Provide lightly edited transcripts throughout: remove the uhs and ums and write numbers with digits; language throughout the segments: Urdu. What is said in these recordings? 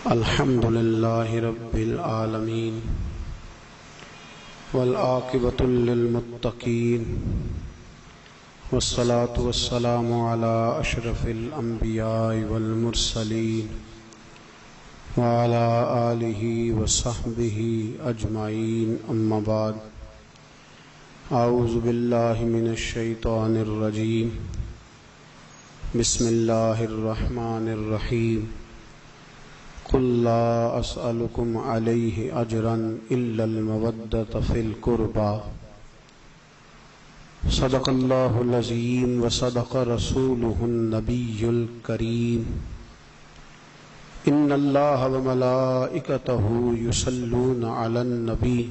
الحمد لله رب العالمين والعاقبة للمتقين والصلاة والسلام على أشرف الأنبياء والمرسلين وعلى آله وصحبه أجمعين أما بعد أعوذ بالله من الشيطان الرجيم بسم الله الرحمن الرحيم قل لا أسألكم عليه أجرا إلا المودة في القربى صدق الله العظيم وصدق رسوله النبي الكريم إن الله وملائكته يصلون على النبي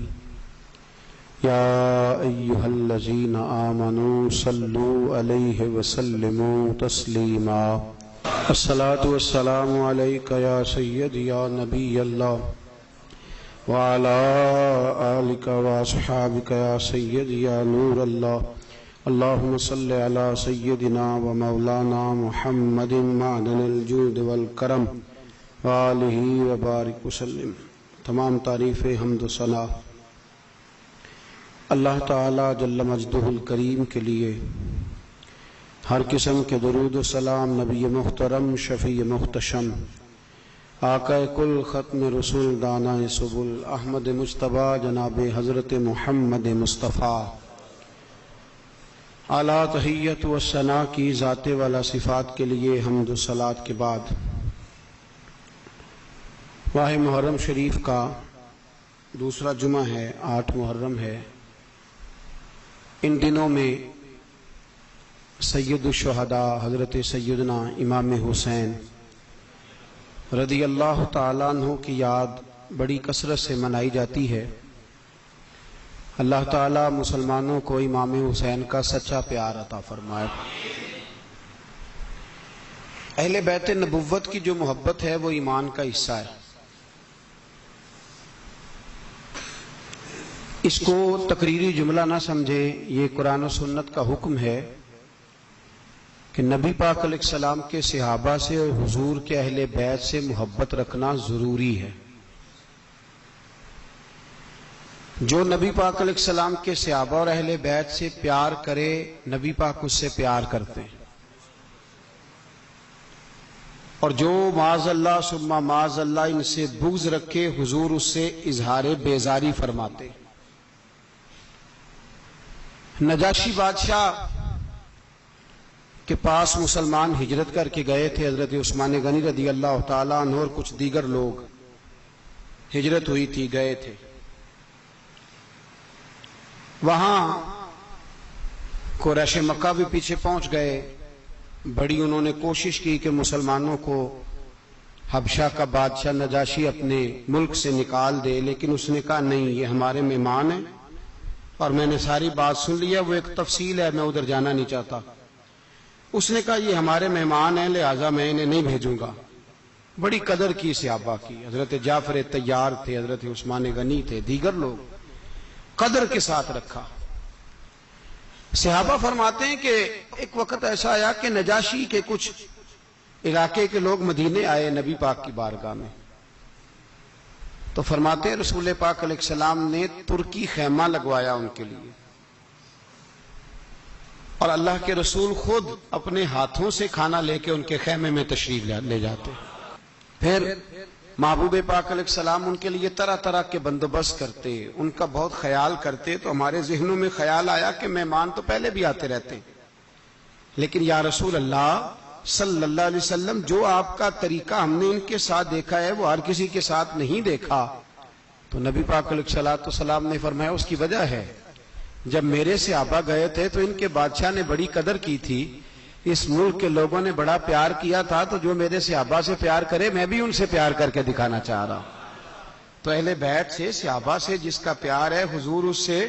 يا أيها الذين آمنوا صلوا عليه وسلموا تسليما الصلاة والسلام عليك يا سيدي يا نبي الله وعلى آلك وأصحابك يا سيدي يا نور الله اللهم صل على سيدنا ومولانا محمد معدن الجود والکرم وآلہ وبارک وسلم۔ تمام تعریف حمد و ثنا اللہ تعالی جل مجدہ الکریم کے لیے، ہر قسم کے درود و سلام نبی محترم شفیع محتشم آقا کل ختم رسول دانا سبل احمد مجتبیٰ جناب حضرت محمد مصطفیٰ اعلیٰ تحیت و ثنا کی ذات والا صفات کے لیے حمد و صلات کے بعد، ماہ محرم شریف کا دوسرا جمعہ ہے، 8 محرم ہے۔ ان دنوں میں سید الشہداء حضرت سیدنا امام حسین رضی اللہ تعالیٰ عنہ کی یاد بڑی کثرت سے منائی جاتی ہے۔ اللہ تعالیٰ مسلمانوں کو امام حسین کا سچا پیار عطا فرمائے۔ اہل بیت نبوت کی جو محبت ہے وہ ایمان کا حصہ ہے۔ اس کو تقریری جملہ نہ سمجھیں، یہ قرآن و سنت کا حکم ہے کہ نبی پاک علیہ السلام کے صحابہ سے اور حضور کے اہل بیت سے محبت رکھنا ضروری ہے۔ جو نبی پاک علیہ السلام کے صحابہ اور اہل بیت سے پیار کرے، نبی پاک اس سے پیار کرتے ہیں، اور جو معاذ اللہ ثم معاذ اللہ ان سے بغض رکھے، حضور اس سے اظہار بیزاری فرماتے۔ نجاشی بادشاہ کے پاس مسلمان ہجرت کر کے گئے تھے، حضرت عثمان غنی رضی اللہ تعالیٰ عنہ اور کچھ دیگر لوگ ہجرت ہوئی تھی، گئے تھے۔ وہاں قریش مکہ بھی پیچھے پہنچ گئے، بڑی انہوں نے کوشش کی کہ مسلمانوں کو حبشہ کا بادشاہ نجاشی اپنے ملک سے نکال دے، لیکن اس نے کہا نہیں، یہ ہمارے مہمان ہیں اور میں نے ساری بات سن لی ہے، وہ ایک تفصیل ہے، میں ادھر جانا نہیں چاہتا۔ اس نے کہا یہ ہمارے مہمان ہیں، لہٰذا میں انہیں نہیں بھیجوں گا۔ بڑی قدر کی صحابہ کی، حضرت جعفر طیار تھے، حضرت عثمان غنی تھے، دیگر لوگ، قدر کے ساتھ رکھا۔ صحابہ فرماتے ہیں کہ ایک وقت ایسا آیا کہ نجاشی کے کچھ علاقے کے لوگ مدینے آئے نبی پاک کی بارگاہ میں، تو فرماتے ہیں رسول پاک علیہ السلام نے ترکی خیمہ لگوایا ان کے لیے، اور اللہ کے رسول خود اپنے ہاتھوں سے کھانا لے کے ان کے خیمے میں تشریف لے جاتے۔ پھر محبوب پاک علیہ السلام ان کے لیے طرح طرح کے بندوبست کرتے، ان کا بہت خیال کرتے۔ تو ہمارے ذہنوں میں خیال آیا کہ مہمان تو پہلے بھی آتے رہتے، لیکن یا رسول اللہ صلی اللہ علیہ وسلم، جو آپ کا طریقہ ہم نے ان کے ساتھ دیکھا ہے وہ ہر کسی کے ساتھ نہیں دیکھا۔ تو نبی پاک علیہ السلام نے فرمایا اس کی وجہ ہے، جب میرے صحابہ گئے تھے تو ان کے بادشاہ نے بڑی قدر کی تھی، اس ملک کے لوگوں نے بڑا پیار کیا تھا، تو جو میرے صحابہ سے پیار کرے میں بھی ان سے پیار کر کے دکھانا چاہ رہا ہوں۔ تو اہل بیت سے، صحابہ سے جس کا پیار ہے، حضور اس سے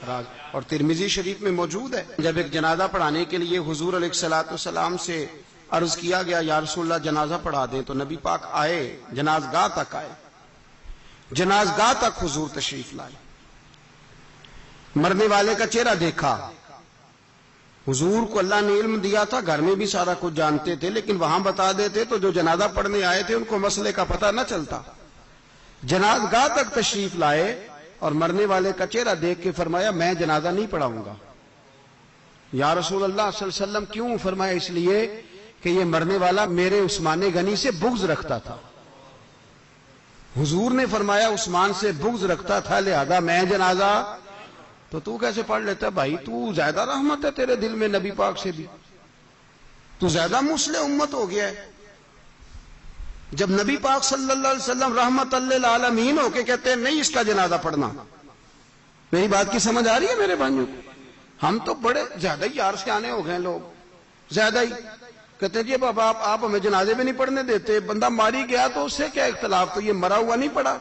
راضی۔ اور ترمذی شریف میں موجود ہے، جب ایک جنازہ پڑھانے کے لیے حضور علیہ السلام سے عرض کیا گیا یا رسول اللہ جنازہ پڑھا دیں، تو نبی پاک آئے، جنازگاہ تک آئے، جنازگاہ تک حضور تشریف لائے، مرنے والے کا چہرہ دیکھا، حضور کو اللہ نے علم دیا تھا، گھر میں بھی سارا کچھ جانتے تھے، لیکن وہاں بتا دیتے تو جو جنازہ پڑھنے آئے تھے ان کو مسئلے کا پتہ نہ چلتا۔ جنازہ گاہ تک تشریف لائے اور مرنے والے کا چہرہ دیکھ کے فرمایا میں جنازہ نہیں پڑھاؤں گا۔ یا رسول اللہ صلی اللہ علیہ وسلم کیوں؟ فرمایا اس لیے کہ یہ مرنے والا میرے عثمان غنی سے بغض رکھتا تھا۔ حضور نے فرمایا عثمان سے بغض رکھتا تھا لہذا میں جنازہ، تو کیسے پڑھ لیتا بھائی؟ تو زیادہ رحمت ہے تیرے دل میں نبی پاک سے بھی، تو زیادہ مسلح امت ہو گیا ہے۔ جب نبی پاک صلی اللہ علیہ وسلم رحمت للعالمین ہو کے کہتے ہیں نہیں اس کا جنازہ پڑھنا، میری بات کی سمجھ آ رہی ہے میرے بھائیوں؟ ہم تو بڑے زیادہ ہی یار سے آنے ہو گئے لوگ، زیادہ ہی کہتے ہیں جی اب آپ ہمیں جنازے بھی نہیں پڑھنے دیتے، بندہ ماری گیا تو اس سے کیا اختلاف، تو یہ مرا ہوا نہیں پڑا،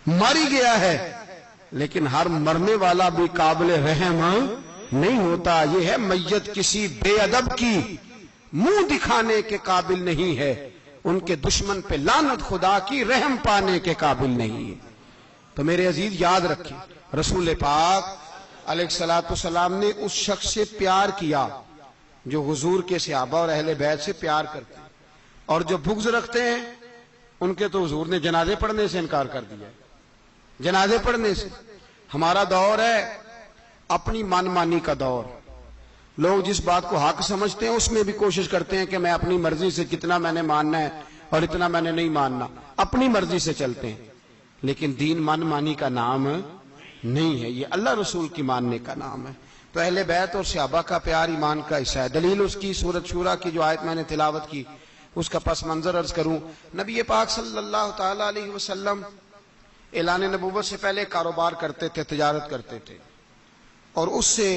ماری گیا ہے، لیکن ہر مرنے والا بھی قابل رحم نہیں ہوتا۔ یہ ہے میت کسی بے ادب کی منہ دکھانے کے قابل نہیں ہے، ان کے دشمن پہ لعنت خدا کی رحم پانے کے قابل نہیں ہے۔ تو میرے عزیز یاد رکھیں، رسول پاک علیہ الصلوۃ والسلام نے اس شخص سے پیار کیا جو حضور کے صحابہ اور اہل بیت سے پیار کرتے ہیں، اور جو بغض رکھتے ہیں ان کے تو حضور نے جنازے پڑھنے سے انکار کر دیا۔ جنازے پڑھنے سے ہمارا دور ہے اپنی من مانی کا دور، لوگ جس بات کو حق سمجھتے ہیں اس میں بھی کوشش کرتے ہیں کہ میں اپنی مرضی سے کتنا میں نے ماننا ہے اور اتنا میں نے نہیں ماننا، اپنی مرضی سے چلتے ہیں، لیکن دین من مانی کا نام نہیں ہے، یہ اللہ رسول کی ماننے کا نام ہے۔ تو اہل بیت اور صحابہ کا پیار ایمان کا حصہ ہے۔ دلیل اس کی سورۃ شورى کی جو آیت میں نے تلاوت کی اس کا پس منظر عرض کروں، نبی پاک صلی اللہ تعالی علیہ وسلم اعلان نبوت سے پہلے کاروبار کرتے تھے، تجارت کرتے تھے، اور اس سے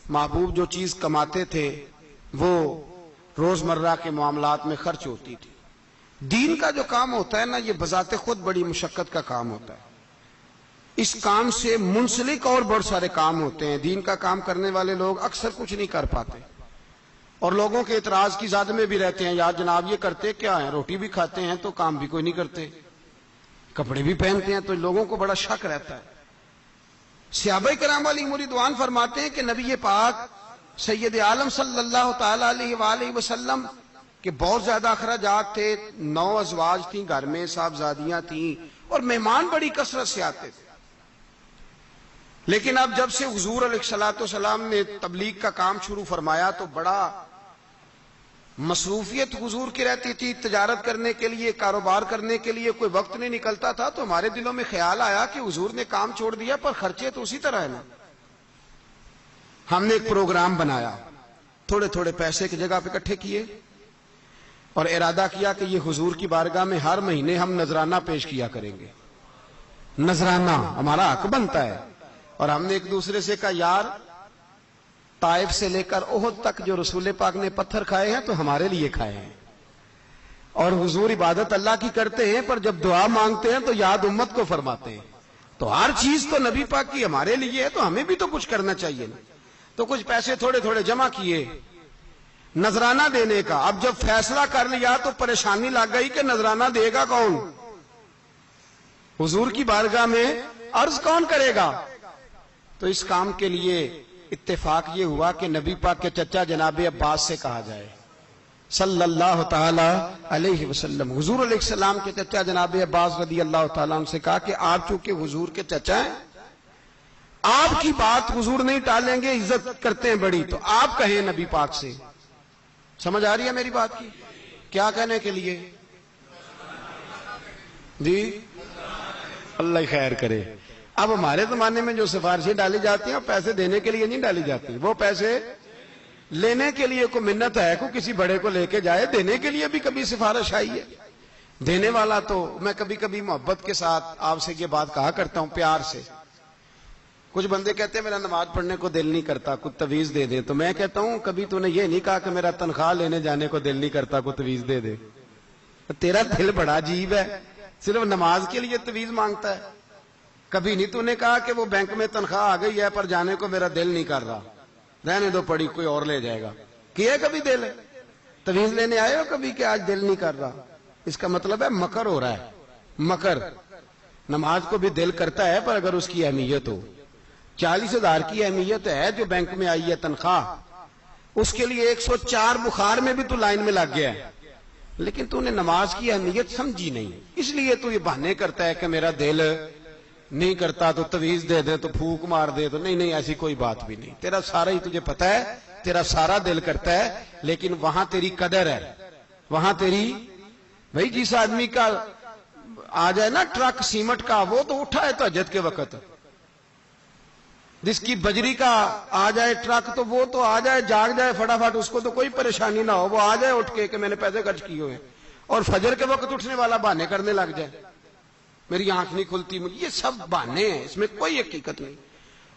محبوب جو چیز کماتے تھے وہ روزمرہ کے معاملات میں خرچ ہوتی تھی۔ دین کا جو کام ہوتا ہے نا، یہ بذات خود بڑی مشقت کا کام ہوتا ہے، اس کام سے منسلک اور بہت سارے کام ہوتے ہیں۔ دین کا کام کرنے والے لوگ اکثر کچھ نہیں کر پاتے اور لوگوں کے اعتراض کی زد میں بھی رہتے ہیں، یار جناب یہ کرتے کیا ہیں، روٹی بھی کھاتے ہیں تو کام بھی کوئی نہیں کرتے، کپڑے بھی پہنتے ہیں، تو لوگوں کو بڑا شک رہتا ہے۔ صحابہ کرام علیہم رضوان فرماتے ہیں کہ نبی پاک سید عالم صلی اللہ تعالی علیہ وآلہ وسلم کے بہت زیادہ اخراجات تھے، 9 ازواج تھیں گھر میں، صاحبزادیاں تھیں، اور مہمان بڑی کثرت سے آتے تھے۔ لیکن اب جب سے حضور علیہ الصلوۃ والسلام نے تبلیغ کا کام شروع فرمایا تو بڑا مصروفیت حضور کی رہتی تھی، تجارت کرنے کے لیے، کاروبار کرنے کے لیے کوئی وقت نہیں نکلتا تھا، تو ہمارے دلوں میں خیال آیا کہ حضور نے کام چھوڑ دیا پر خرچے تو اسی طرح ہے نا۔ ہم نے ایک پروگرام بنایا، تھوڑے تھوڑے پیسے کی جگہ پہ اکٹھے کیے اور ارادہ کیا کہ یہ حضور کی بارگاہ میں ہر مہینے ہم نذرانہ پیش کیا کریں گے، نذرانہ ہمارا حق بنتا ہے۔ اور ہم نے ایک دوسرے سے کہا یار طائف سے لے کر احد تک جو رسول پاک نے پتھر کھائے ہیں تو ہمارے لیے کھائے ہیں، اور حضور عبادت اللہ کی کرتے ہیں پر جب دعا مانگتے ہیں تو یاد امت کو فرماتے ہیں، تو ہر چیز تو نبی پاک کی ہمارے لیے ہے تو ہمیں بھی تو کچھ کرنا چاہیے نا۔ تو کچھ پیسے تھوڑے تھوڑے جمع کیے نذرانہ دینے کا۔ اب جب فیصلہ کر لیا تو پریشانی لگ گئی کہ نذرانہ دے گا کون، حضور کی بارگاہ میں عرض کون کرے گا؟ تو اس کام کے لیے اتفاق یہ ہوا کہ نبی پاک کے چچا جناب عباس سے کہا جائے صلی اللہ تعالی علیہ وسلم۔ حضور علیہ السلام کے چچا جناب عباس رضی اللہ تعالیٰ عنہ سے کہا کہ آپ چونکہ حضور کے چچا ہیں، آپ کی بات حضور نہیں ٹالیں گے، عزت کرتے ہیں بڑی، تو آپ کہیں نبی پاک سے۔ سمجھ آ رہی ہے میری بات کی؟ کیا کہنے کے لیے؟ جی اللہ خیر کرے۔ اب ہمارے زمانے میں جو سفارشیں ڈالی جاتی ہیں وہ پیسے دینے کے لیے نہیں ڈالی جاتی، وہ پیسے لینے کے لیے کوئی منت ہے، کوئی کسی بڑے کو لے کے جائے، دینے کے لیے بھی کبھی سفارش آئی ہے؟ دینے والا تو میں کبھی کبھی محبت کے ساتھ آپ سے یہ بات کہا کرتا ہوں، پیار سے۔ کچھ بندے کہتے ہیں میرا نماز پڑھنے کو دل نہیں کرتا، کچھ تویز دے دے، تو میں کہتا ہوں کبھی تو نے یہ نہیں کہا کہ میرا تنخواہ لینے جانے کو دل نہیں کرتا، کوئی تویز دے دے۔ تیرا دل بڑا عجیب ہے، صرف نماز کے لیے تویز مانگتا ہے۔ کبھی نہیں تو نے کہا کہ وہ بینک میں تنخواہ آ گئی ہے پر جانے کو میرا دل نہیں کر رہا، رہنے دو پڑی، کوئی اور لے جائے گا۔ کیا کبھی دل تویز لینے آئے ہو کبھی کہ آج دل نہیں کر رہا؟ اس کا مطلب ہے مکر ہو رہا ہے، مکر۔ نماز کو بھی دل کرتا ہے پر اگر اس کی اہمیت ہو، 40,000 کی اہمیت ہے جو بینک میں آئی ہے تنخواہ، اس کے لیے 104 بخار میں بھی تو لائن میں لگ گیا ہے، لیکن تو نے نماز کی اہمیت سمجھی نہیں، اس لیے تو یہ بہانے کرتا ہے کہ میرا دل نہیں کرتا تو تعویذ دے دے تو پھونک مار دے تو نہیں ایسی کوئی بات بھی نہیں، تیرا سارا ہی تجھے پتا ہے، تیرا سارا دل کرتا ہے، لیکن وہاں تیری قدر ہے، وہاں تیری بھائی جس آدمی کا آ جائے نا ٹرک سیمنٹ کا وہ تو اٹھا ہے تہجد کے وقت، جس کی بجری کا آ جائے ٹرک تو وہ تو آ جائے جاگ جائے فٹافٹ، اس کو تو کوئی پریشانی نہ ہو، وہ آ جائے اٹھ کے کہ میں نے پیسے خرچ کیے ہوئے، اور فجر کے وقت اٹھنے والا بہانے کرنے لگ جائے میری آنکھ نہیں کھلتی، یہ سب بہانے ہیں، اس میں کوئی حقیقت نہیں۔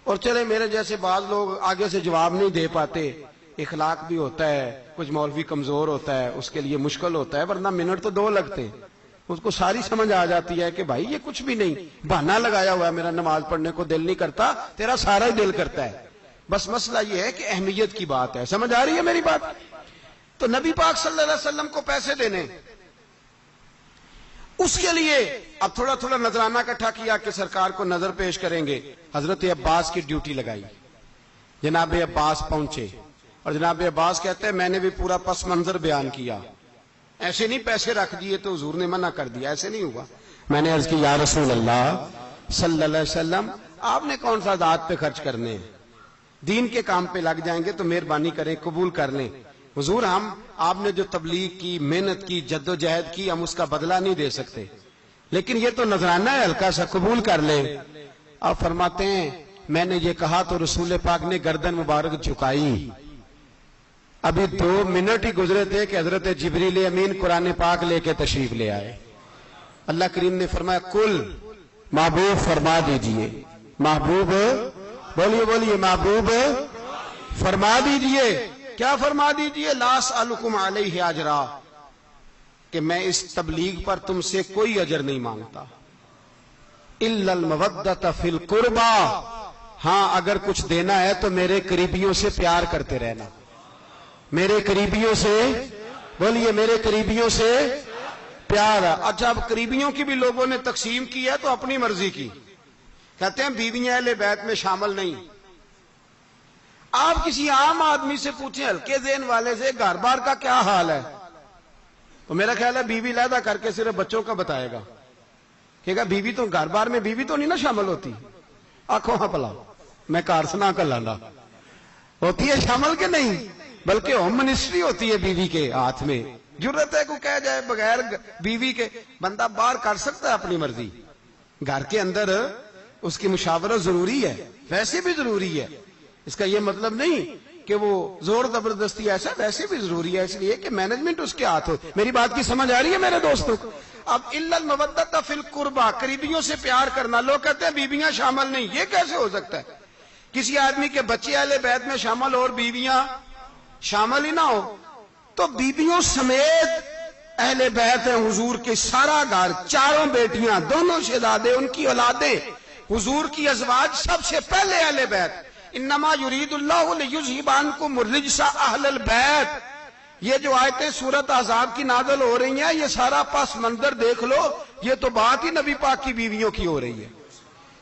اور چلے میرے جیسے بعض لوگ آگے سے جواب نہیں دے پاتے، اخلاق بھی ہوتا ہے، کچھ مولوی کمزور ہوتا ہے، اس کے لیے مشکل ہوتا ہے، ورنہ منٹ تو 2 لگتے ہیں، اس کو ساری سمجھ آ جاتی ہے کہ بھائی یہ کچھ بھی نہیں، بہانہ لگایا ہوا ہے، میرا نماز پڑھنے کو دل نہیں کرتا، تیرا سارا ہی دل کرتا ہے، بس مسئلہ یہ ہے کہ اہمیت کی بات ہے۔ سمجھ آ رہی ہے میری بات؟ تو نبی پاک صلی اللہ علیہ وسلم کو پیسے دینے، اس کے لیے اب تھوڑا تھوڑا نذرانہ اکٹھا کیا کہ سرکار کو نظر پیش کریں گے، حضرت عباس کی ڈیوٹی لگائی، جناب عباس پہنچے، اور جناب عباس کہتے ہیں میں نے بھی پورا پس منظر بیان کیا، ایسے نہیں پیسے رکھ دیے تو حضور نے منع کر دیا، ایسے نہیں ہوا، میں نے عرض کی یا رسول اللہ صلی اللہ علیہ وسلم آپ نے کون سا ذات پہ خرچ کرنے ہیں، دین کے کام پہ لگ جائیں گے تو مہربانی کریں قبول کر لیں، حضور ہم آپ نے جو تبلیغ کی محنت کی جد و جہد کی ہم اس کا بدلہ نہیں دے سکتے، لیکن یہ تو نذرانہ ہے ہلکا سا قبول کر لیں۔ آپ فرماتے ہیں میں نے یہ کہا تو رسول پاک نے گردن مبارک جھکائی، ابھی 2 منٹ ہی گزرے تھے کہ حضرت جبریل امین قرآن پاک لے کے تشریف لے آئے، اللہ کریم نے فرمایا کل محبوب فرما دیجئے، محبوب بولیے محبوب فرما دیجئے، کیا فرما دیجئے؟ لا اسألکم علیہ اجرا، کہ میں اس تبلیغ پر تم سے کوئی اجر نہیں مانگتا، الا المودۃ فی القربى، ہاں اگر کچھ دینا ہے تو میرے قریبیوں سے پیار کرتے رہنا، میرے قریبیوں سے بولیے میرے قریبیوں سے پیار۔ اچھا اب قریبیوں کی بھی لوگوں نے تقسیم کی ہے تو اپنی مرضی کی، کہتے ہیں بیویاں اہل بیت میں شامل نہیں۔ آپ کسی عام آدمی سے پوچھیں ہلکے ذہن والے سے گھر بار کا کیا حال ہے، تو میرا خیال ہے بیوی علیحدہ کر کے صرف بچوں کا بتائے گا، کہے گا بیوی تو گھر بار میں بیوی تو نہیں نا شامل ہوتی، آنکھوں ہاں پلا میں کار سنا کر لانا ہوتی ہے شامل کے نہیں، بلکہ ہوم منسٹری ہوتی ہے بیوی کے ہاتھ میں، ضرورت ہے کو کہہ جائے بغیر بیوی کے بندہ باہر کر سکتا ہے اپنی مرضی، گھر کے اندر اس کی مشاورت ضروری ہے، ویسے بھی ضروری ہے، اس کا یہ مطلب نہیں کہ وہ زور زبردستی ایسا، ویسے بھی ضروری ہے اس لیے کہ مینجمنٹ اس کے ہاتھ ہو۔ میری بات کی سمجھ آ رہی ہے میرے دوستوں؟ اب الا المودۃ فی القربى، قریبیوں سے پیار کرنا، لوگ کہتے ہیں بیویاں شامل نہیں، یہ کیسے ہو سکتا ہے؟ کسی آدمی کے بچے اہل بیت میں شامل اور بیویاں شامل ہی نہ ہو، تو بیویوں سمیت اہل بیت ہیں حضور کے، سارا گھر، 4 بیٹیاں، دونوں شہزادے، ان کی اولادیں، حضور کی ازواج، سب سے پہلے اہل بیت۔ انما یرید اللہ لیذھب عنکم الرجس اہل البیت، یہ جو آیتیں سورۃ احزاب کی نازل ہو رہی ہیں یہ سارا پس منظر دیکھ لو، یہ تو بات ہی نبی پاک کی بیویوں کی ہو رہی ہے،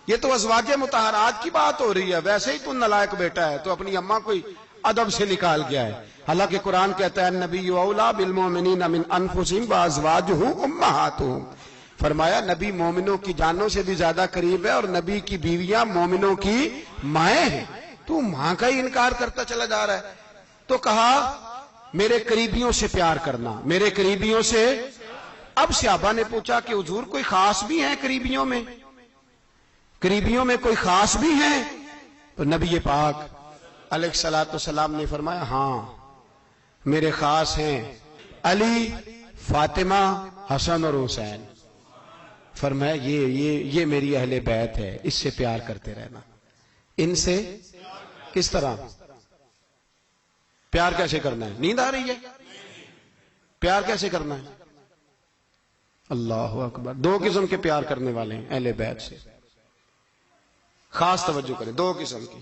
یہ تو ازواج مطہرات کی بات ہو رہی ہے، ویسے ہی تو نالائق بیٹا ہے تو اپنی اماں کو ادب سے نکال گیا ہے، حالانکہ قرآن کہتا ہے نبی اولیٰ بالمؤمنین من انفسہم وازواجہ امہاتہم، فرمایا نبی مومنوں کی جانوں سے بھی زیادہ قریب ہے اور نبی کی بیویاں مومنوں کی مائیں ہیں، تو ماں کا ہی انکار کرتا چلا جا رہا ہے۔ تو کہا میرے قریبیوں سے پیار کرنا، میرے قریبیوں سے۔ اب صحابہ نے پوچھا کہ حضور کوئی خاص بھی ہیں قریبیوں میں، قریبیوں میں کوئی خاص بھی ہیں؟ تو نبی پاک علیہ الصلوۃ والسلام نے فرمایا ہاں میرے خاص ہیں علی، فاطمہ، حسن اور حسین، فرمایا یہ میری اہل بیت ہے، اس سے پیار کرتے رہنا۔ ان سے کس طرح پیار کیسے کرنا ہے؟ نیند آ رہی ہے؟ پیار کیسے کرنا ہے؟ اللہ اکبر، 2 قسم کے پیار کرنے والے ہیں اہل بیت سے، خاص توجہ کریں، 2 قسم کی۔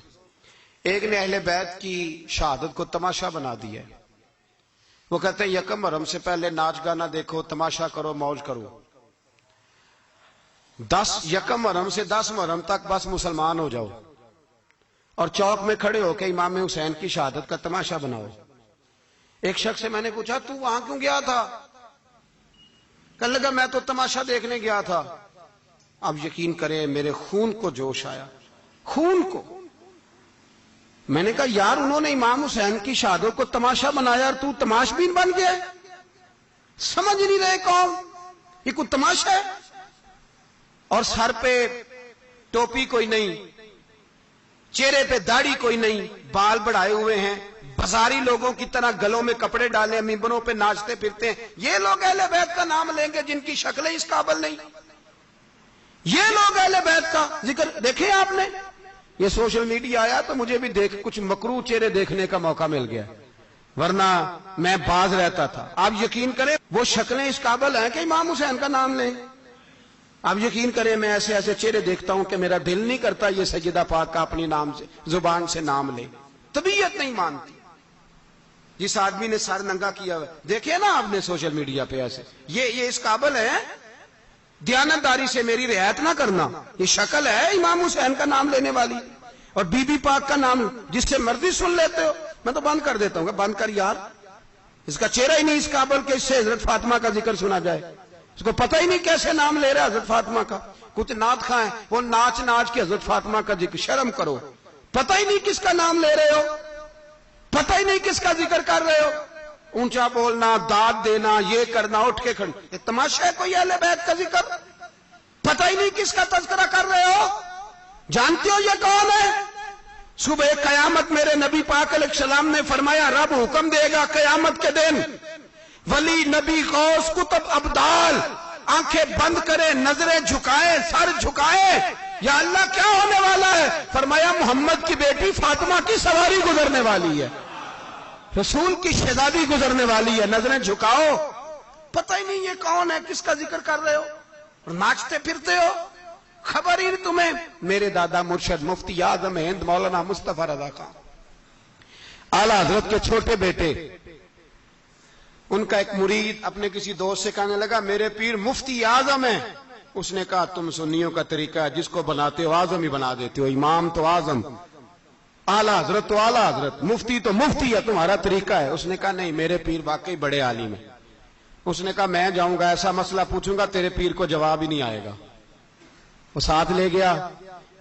ایک نے اہل بیت کی شہادت کو تماشا بنا دیا ہے، وہ کہتے ہیں یکم محرم سے پہلے ناچ گانا دیکھو، تماشا کرو، موج کرو، 10 یکم محرم سے 10 محرم تک بس مسلمان ہو جاؤ، اور چوک میں کھڑے ہو کے امام حسین کی شہادت کا تماشا بناؤ۔ ایک شخص سے میں نے پوچھا تو وہاں کیوں گیا تھا؟ کہنے لگا میں تو تماشا دیکھنے گیا تھا۔ اب یقین کریں میرے خون کو جوش آیا، خون کو۔ میں نے کہا یار انہوں نے امام حسین کی شہادت کو تماشا بنایا اور تو تماش بین بن گیا، سمجھ نہیں رہے قوم یہ کوئی تماشا ہے؟ اور سر پہ ٹوپی کوئی نہیں، چہرے پہ داڑھی کوئی نہیں، بال بڑھائے ہوئے ہیں، بازاری لوگوں کی طرح گلوں میں کپڑے ڈالے، ممبروں پہ ناچتے پھرتے ہیں۔ یہ لوگ اہل بیت کا نام لیں گے جن کی شکلیں اس قابل نہیں؟ یہ لوگ اہل بیت کا ذکر دیکھیں آپ نے؟ یہ سوشل میڈیا آیا تو مجھے بھی کچھ مکروہ چہرے دیکھنے کا موقع مل گیا، ورنہ میں باز رہتا تھا۔ آپ یقین کریں وہ شکلیں اس قابل ہیں کہ امام حسین کا نام لیں؟ آپ یقین کریں میں ایسے ایسے چہرے دیکھتا ہوں کہ میرا دل نہیں کرتا یہ سیدہ پاک کا اپنی نام سے زبان سے نام لے، طبیعت نہیں مانتی۔ جس آدمی نے سر ننگا کیا ہوا دیکھے نا آپ نے سوشل میڈیا پہ، ایسے یہ اس قابل ہے دیانتداری سے میری رعایت نہ کرنا؟ یہ شکل ہے امام حسین کا نام لینے والی؟ اور بی بی پاک کا نام جس سے مرضی سن لیتے ہو۔ میں تو بند کر دیتا ہوں کہ بند کر یار، اس کا چہرہ ہی نہیں اس قابل کہ اس سے حضرت فاطمہ کا ذکر سنا جائے، اس کو پتہ ہی نہیں کیسے نام لے رہا حضرت فاطمہ کا۔ کچھ نعت خواہ ہیں وہ ناچ ناچ کے حضرت فاطمہ کا ذکر، شرم کرو، پتہ ہی نہیں کس کا نام لے رہے ہو، پتہ ہی نہیں کس کا ذکر کر رہے ہو، اونچا بولنا، داد دینا، یہ کرنا، اٹھ کے کھڑنا، یہ تماشا ہے کوئی اہل بیت کا ذکر؟ پتہ ہی نہیں کس کا تذکرہ کر رہے ہو؟ جانتے ہو یہ کون ہے؟ صبح قیامت میرے نبی پاک علیہ السلام نے فرمایا رب حکم دے گا قیامت کے دن ولی، نبی، غوث، کتب، ابدال آنکھیں بند کرے، نظریں جھکائے، سر جھکائے، یا اللہ کیا ہونے والا ہے؟ فرمایا محمد کی بیٹی فاطمہ کی سواری گزرنے والی ہے، رسول کی شہزادی گزرنے والی ہے، نظریں جھکاؤ۔ پتہ ہی نہیں یہ کون ہے، کس کا ذکر کر رہے ہو اور ناچتے پھرتے ہو، خبر ہی نہیں تمہیں۔ میرے دادا مرشد مفتی اعظم ہند مولانا مصطفیٰ رضا خان اعلی حضرت کے چھوٹے بیٹے، ان کا ایک مرید اپنے کسی دوست سے کہنے لگا میرے پیر مفتی اعظم ہیں۔ اس نے کہا تم سنیوں کا طریقہ ہے جس کو بناتے ہو اعظم ہی بنا دیتے ہو، امام تو اعظم، اعلی حضرت تو اعلی حضرت، مفتی تو مفتی ہے، تمہارا طریقہ ہے۔ اس نے کہا نہیں میرے پیر واقعی بڑے عالم ہیں۔ اس نے کہا میں جاؤں گا ایسا مسئلہ پوچھوں گا تیرے پیر کو جواب ہی نہیں آئے گا۔ وہ ساتھ لے گیا،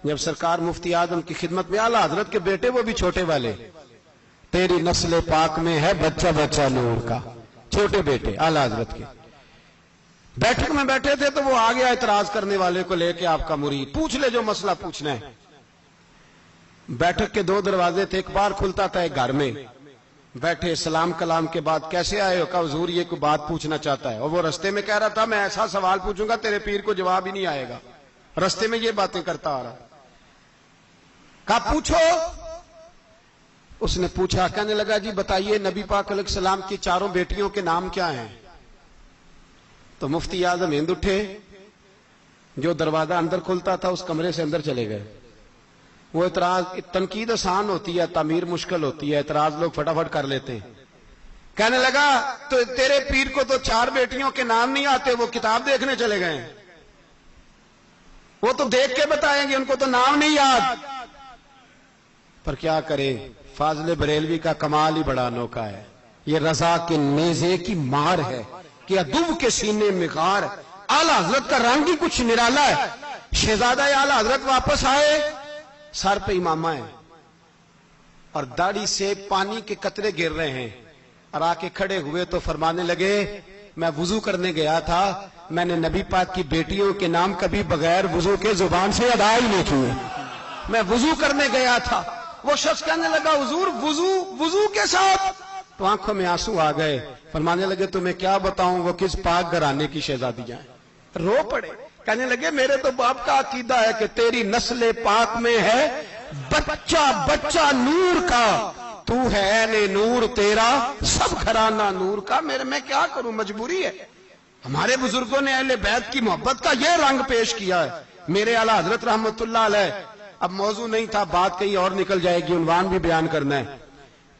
جب سرکار مفتی اعظم کی خدمت میں، اعلی حضرت کے بیٹے وہ بھی چھوٹے والے، تیری نسل پاک میں ہے بچہ بچہ نور کا، چھوٹے بیٹے اعلی حضرت کے بیٹھک میں بیٹھے تھے تو وہ آ گیا اعتراض کرنے والے کو لے کے، آپ کا مرید پوچھ لے جو مسئلہ پوچھنا ہے۔ بیٹھک کے 2 دروازے تھے، ایک بار کھلتا تھا ایک گھر میں، بیٹھے سلام کلام کے بعد کیسے آئے ہو؟ کہا حضور یہ کوئی بات پوچھنا چاہتا ہے، اور وہ رستے میں کہہ رہا تھا میں ایسا سوال پوچھوں گا تیرے پیر کو جواب ہی نہیں آئے گا، رستے میں یہ باتیں کرتا آ رہا۔ کہا پوچھو۔ اس نے پوچھا، کہنے لگا جی بتائیے نبی پاک علیہ السلام کی 4 بیٹیوں کے نام کیا ہیں؟ تو مفتی اعظم ہند اٹھے، جو دروازہ اندر کھلتا تھا اس کمرے سے اندر چلے گئے۔ وہ اعتراض، تنقید آسان ہوتی ہے، تعمیر مشکل ہوتی ہے، اعتراض لوگ فٹافٹ کر لیتے ہیں۔ کہنے لگا تو تیرے پیر کو تو 4 بیٹیوں کے نام نہیں آتے، وہ کتاب دیکھنے چلے گئے ہیں، وہ تو دیکھ کے بتائیں گے، ان کو تو نام نہیں یاد۔ پر کیا کرے، فاضل بریلوی کا کمال ہی بڑا انوکھا ہے، یہ رضا کے نیزے کی مار ہے کہ ادب کے سینے میں غار۔ اعلی حضرت کا رنگ ہی کچھ نرالا ہے۔ شہزادہ اعلی حضرت واپس آئے، سر پہ امامہ ہے اور داڑھی سے پانی کے قطرے گر رہے ہیں، اور آ کے کھڑے ہوئے تو فرمانے لگے میں وضو کرنے گیا تھا، میں نے نبی پاک کی بیٹیوں کے نام کبھی بغیر وضو کے زبان سے ادا ہی نہیں کیے، میں وضو کرنے گیا تھا۔ وہ شخص کہنے لگا حضور وضو کے ساتھ؟ تو آنکھوں میں آنسو آ گئے، فرمانے لگے تمہیں کیا بتاؤں وہ کس پاک گھرانے کی شہزادیاں ہیں۔ رو پڑے، کہنے لگے میرے تو باپ کا عقیدہ ہے کہ تیری نسل پاک میں ہے بچہ بچہ نور کا، تو ہے عین نور تیرا سب گھرانہ نور کا۔ میں کیا کروں، مجبوری ہے۔ ہمارے بزرگوں نے اہل بیت کی محبت کا یہ رنگ پیش کیا ہے۔ میرے اعلیٰ حضرت رحمت اللہ علیہ، اب موضوع نہیں تھا، بات کہیں اور نکل جائے گی، عنوان بھی بیان کرنا ہے۔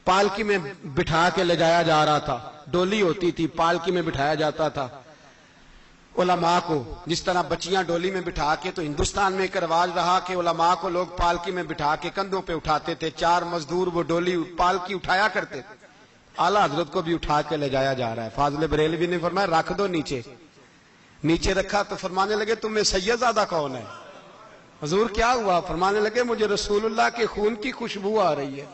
پالکی میں بٹھا کے لے جایا جا رہا تھا، ڈولی ہوتی تھی، پالکی میں بٹھایا جاتا تھا۔ علماء کو جس طرح بچیاں ڈولی میں بٹھا کے، تو ہندوستان میں ایک رواج رہا کہ علماء کو لوگ پالکی میں بٹھا کے کندھوں پہ اٹھاتے تھے، 4 مزدور وہ ڈولی پالکی اٹھایا کرتے تھے۔ اعلیٰ حضرت کو بھی اٹھا کے لے جایا جا رہا ہے۔ فاضل بریلوی نے فرمایا رکھ دو نیچے۔ نیچے رکھا تو فرمانے لگے تمہیں سید زادہ کون ہے؟ حضور کیا ہوا؟ فرمانے لگے مجھے رسول اللہ کے خون کی خوشبو آ رہی ہے،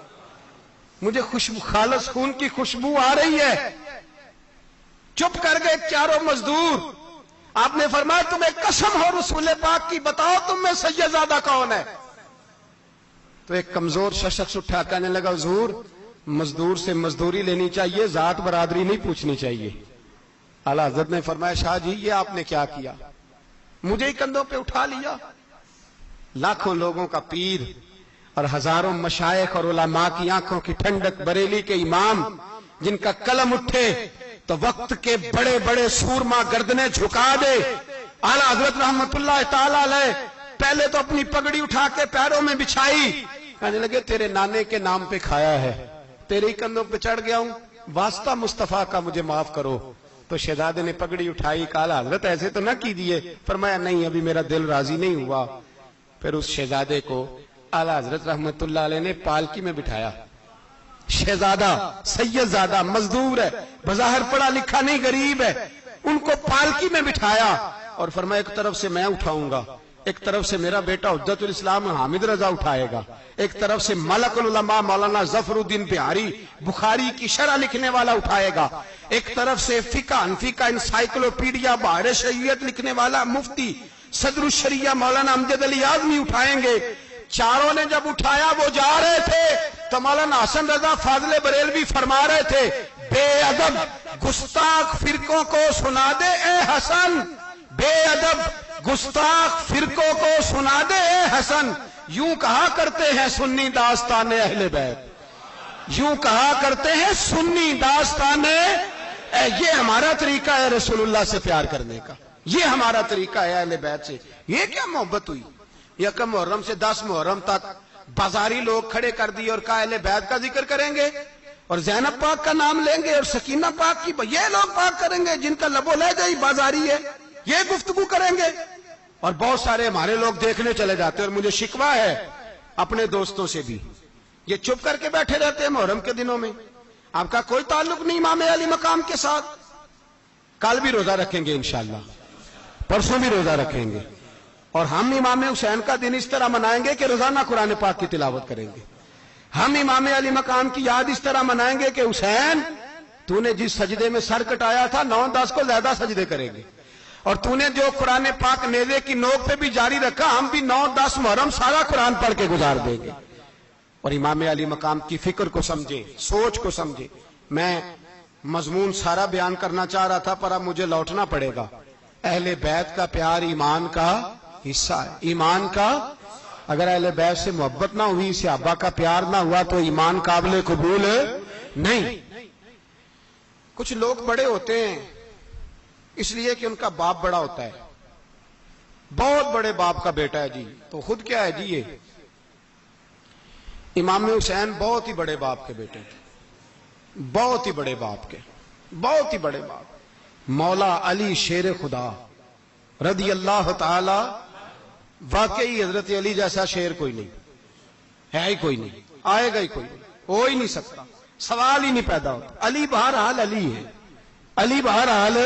مجھے خالص خون کی خوشبو آ رہی ہے۔ چپ کر گئے چاروں مزدور۔ آپ نے فرمایا تمہیں قسم ہو رسول پاک کی، بتاؤ تم میں سید زادہ کون ہے؟ تو ایک کمزور شخص اٹھا کہنے لگا حضور مزدور سے مزدوری لینی چاہیے، ذات برادری نہیں پوچھنی چاہیے۔ اعلیٰ حضرت نے فرمایا شاہ جی یہ آپ نے کیا کیا؟ مجھے ہی کندھوں پہ اٹھا لیا۔ لاکھوں لوگوں کا پیر اور ہزاروں مشائخ اور علماء کی آنکھوں کی ٹھنڈک، بریلی کے امام جن کا قلم اٹھے تو وقت کے بڑے بڑے سورما گردنیں جھکا دے۔ اعلیٰ حضرت رحمت اللہ تعالی علیہ پہلے تو اپنی پگڑی اٹھا کے پیروں میں بچھائی، کہنے لگے تیرے نانے کے نام پہ کھایا ہے، تیرے ہی کندھوں پہ چڑھ گیا ہوں، واسطہ مصطفیٰ کا مجھے معاف کرو۔ تو شہزادے نے پگڑی اٹھائی، کہا حضرت ایسے تو نہ کیجیے۔ فرمایا نہیں ابھی میرا دل راضی نہیں ہوا۔ پھر اس شہزادے کو اعلیٰ حضرت رحمت اللہ علیہ نے پالکی میں بٹھایا۔ شہزادہ سید زادہ مزدور ہے، بظاہر پڑھا لکھا نہیں، غریب ہے، ان کو پالکی میں بٹھایا اور فرمایا ایک طرف سے میں اٹھاؤں گا، ایک طرف سے میرا بیٹا حجت الاسلام حامد رضا اٹھائے گا، ایک طرف سے ملک العلماء مولانا ظفر الدین بہاری بخاری کی شرح لکھنے والا اٹھائے گا، ایک طرف سے فقہ حنفی کا انسائکلوپیڈیا بحر شریعت لکھنے والا مفتی صدر الشریعہ مولانا امجد علی اعظمی اٹھائیں گے۔ چاروں نے جب اٹھایا وہ جا رہے تھے تو مولانا حسن رضا فاضل بریلوی فرما رہے تھے بے ادب گستاخ فرقوں کو سنا دے اے حسن، بے ادب گستاخ فرقوں کو سنا دے اے حسن، یوں کہا کرتے ہیں سنی داستان اہل بیت، یوں کہا کرتے ہیں سنی داستان، یہ ہمارا طریقہ ہے رسول اللہ سے پیار کرنے کا، یہ ہمارا طریقہ ہے اہل بیت سے۔ یہ کیا محبت ہوئی؟ یکم محرم سے 10 محرم تک بازاری لوگ کھڑے کر دیے اور کہا اہل بیت کا ذکر کریں گے اور زینب پاک کا نام لیں گے اور سکینہ پاک کی، یہ لوگ پاک کریں گے جن کا لب و لہجہ ہی بازاری ہے، یہ گفتگو کریں گے۔ اور بہت سارے ہمارے لوگ دیکھنے چلے جاتے ہیں، اور مجھے شکوہ ہے اپنے دوستوں سے بھی، یہ چپ کر کے بیٹھے رہتے ہیں محرم کے دنوں میں، آپ کا کوئی تعلق نہیں امام علی مقام کے ساتھ۔ کل بھی روزہ رکھیں گے انشاءاللہ، پرسوں بھی روزہ رکھیں گے، اور ہم امام حسین کا دن اس طرح منائیں گے کہ روزانہ قرآن پاک کی تلاوت کریں گے۔ ہم امام علی مقام کی یاد اس طرح منائیں گے کہ حسین تو نے جس سجدے میں سر کٹایا تھا 9-10 کو زیادہ سجدے کریں گے، اور تو نے جو قرآن پاک نیزے کی نوک پہ بھی جاری رکھا، ہم بھی 9-10 محرم سارا قرآن پڑھ کے گزار دیں گے۔ اور امام علی مقام کی فکر کو سمجھے، سوچ کو سمجھے۔ میں مضمون سارا بیان کرنا چاہ رہا تھا پر اب مجھے لوٹنا پڑے گا۔ اہل بیت کا پیار ایمان کا حصہ ہے، ایمان کا، اگر اہل بیت سے محبت نہ ہوئی، صحابہ کا پیار نہ ہوا تو ایمان قابل قبول نہیں۔ کچھ لوگ بڑے ہوتے ہیں اس لیے کہ ان کا باپ بڑا ہوتا ہے، بہت بڑے باپ کا بیٹا ہے جی، تو خود کیا ہے جی، یہ امام حسین بہت ہی بڑے باپ کے بیٹے تھے، بہت ہی بڑے باپ کے، بہت ہی بڑے باپ، مولا علی شیر خدا رضی اللہ تعالی، واقعی حضرت علی جیسا شیر کوئی نہیں ہے، ہی کوئی نہیں، آئے گا ہی کوئی نہیں، ہو ہی نہیں سکتا، سوال ہی نہیں پیدا ہوتا۔ علی بہرحال علی ہے، علی بہرحال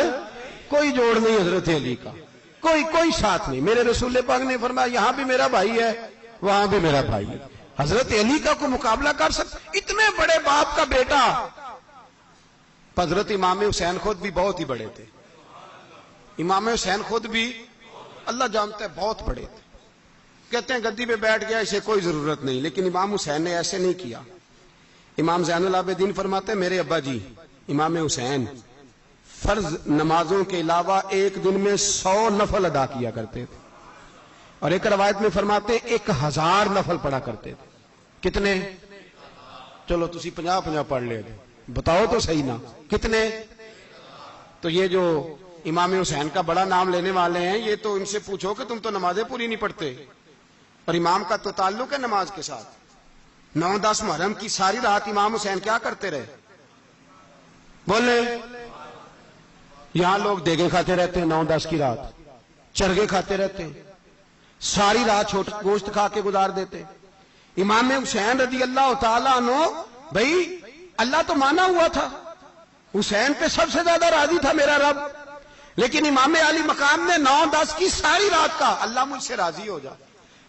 کوئی جوڑ نہیں حضرت علی کا، کوئی ساتھ نہیں۔ میرے رسول پاک نے فرمایا یہاں بھی میرا بھائی ہے وہاں بھی میرا بھائی ہے، حضرت علی کا کوئی مقابلہ کر سکتا؟ اتنے بڑے باپ کا بیٹا۔ حضرت امام حسین خود بھی بہت ہی بڑے تھے، امام حسین خود بھی اللہ جانتا ہے بہت بڑے تھے۔ کہتے ہیں گدی پہ بیٹھ گیا اسے کوئی ضرورت نہیں، لیکن امام حسین نے ایسے نہیں کیا۔ امام زین العابدین فرماتے ہیں میرے ابا جی امام حسین فرض نمازوں کے علاوہ ایک دن میں 100 نفل ادا کیا کرتے تھے، اور ایک روایت میں فرماتے ہیں 1000 نفل پڑھا کرتے تھے۔ کتنے؟ چلو تسی 50 پڑھ لے گے، بتاؤ تو صحیح نا کتنے؟ تو یہ جو امام حسین کا بڑا نام لینے والے ہیں، یہ تو ان سے پوچھو کہ تم تو نمازیں پوری نہیں پڑھتے، اور امام کا تو تعلق ہے نماز کے ساتھ۔ 9-10 محرم کی ساری رات امام حسین کیا کرتے رہے؟ بولے یہاں لوگ دیگیں کھاتے رہتے ہیں 9-10 کی رات، چرگے کھاتے رہتے ہیں، ساری رات چھوٹا گوشت کھا کے گزار دیتے. امام حسین رضی اللہ تعالیٰ عنہ، بھائی اللہ تو مانا ہوا تھا، حسین پہ سب سے زیادہ راضی تھا میرا رب، لیکن امام علی مقام نے 9-10 کی ساری رات کا اللہ مجھ سے راضی ہو جا،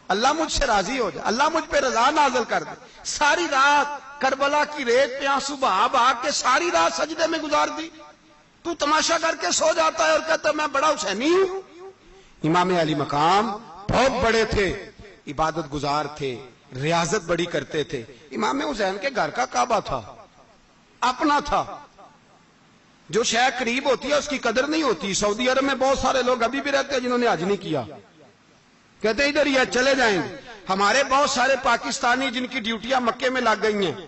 اللہ مجھ سے راضی ہو جا، اللہ مجھ پہ رضا نازل کر دے. ساری رات کربلا کی ریت پہ آنسو بہا بہا کے ساری رات سجدے میں گزار دی. تو تماشا کر کے سو جاتا ہے اور کہتا ہے میں بڑا حسینی ہوں. امام علی مقام بہت بڑے تھے، عبادت گزار تھے، ریاضت بڑی کرتے تھے. امام حسین کے گھر کا کعبہ تھا، اپنا تھا. جو شے قریب ہوتی ہے اس کی قدر نہیں ہوتی. سعودی عرب میں بہت سارے لوگ ابھی بھی رہتے ہیں جنہوں نے حج نہیں کیا، کہتے ادھر ہی چلے جائیں گے. ہمارے بہت سارے پاکستانی جن کی ڈیوٹیاں مکے میں لگ گئی ہیں،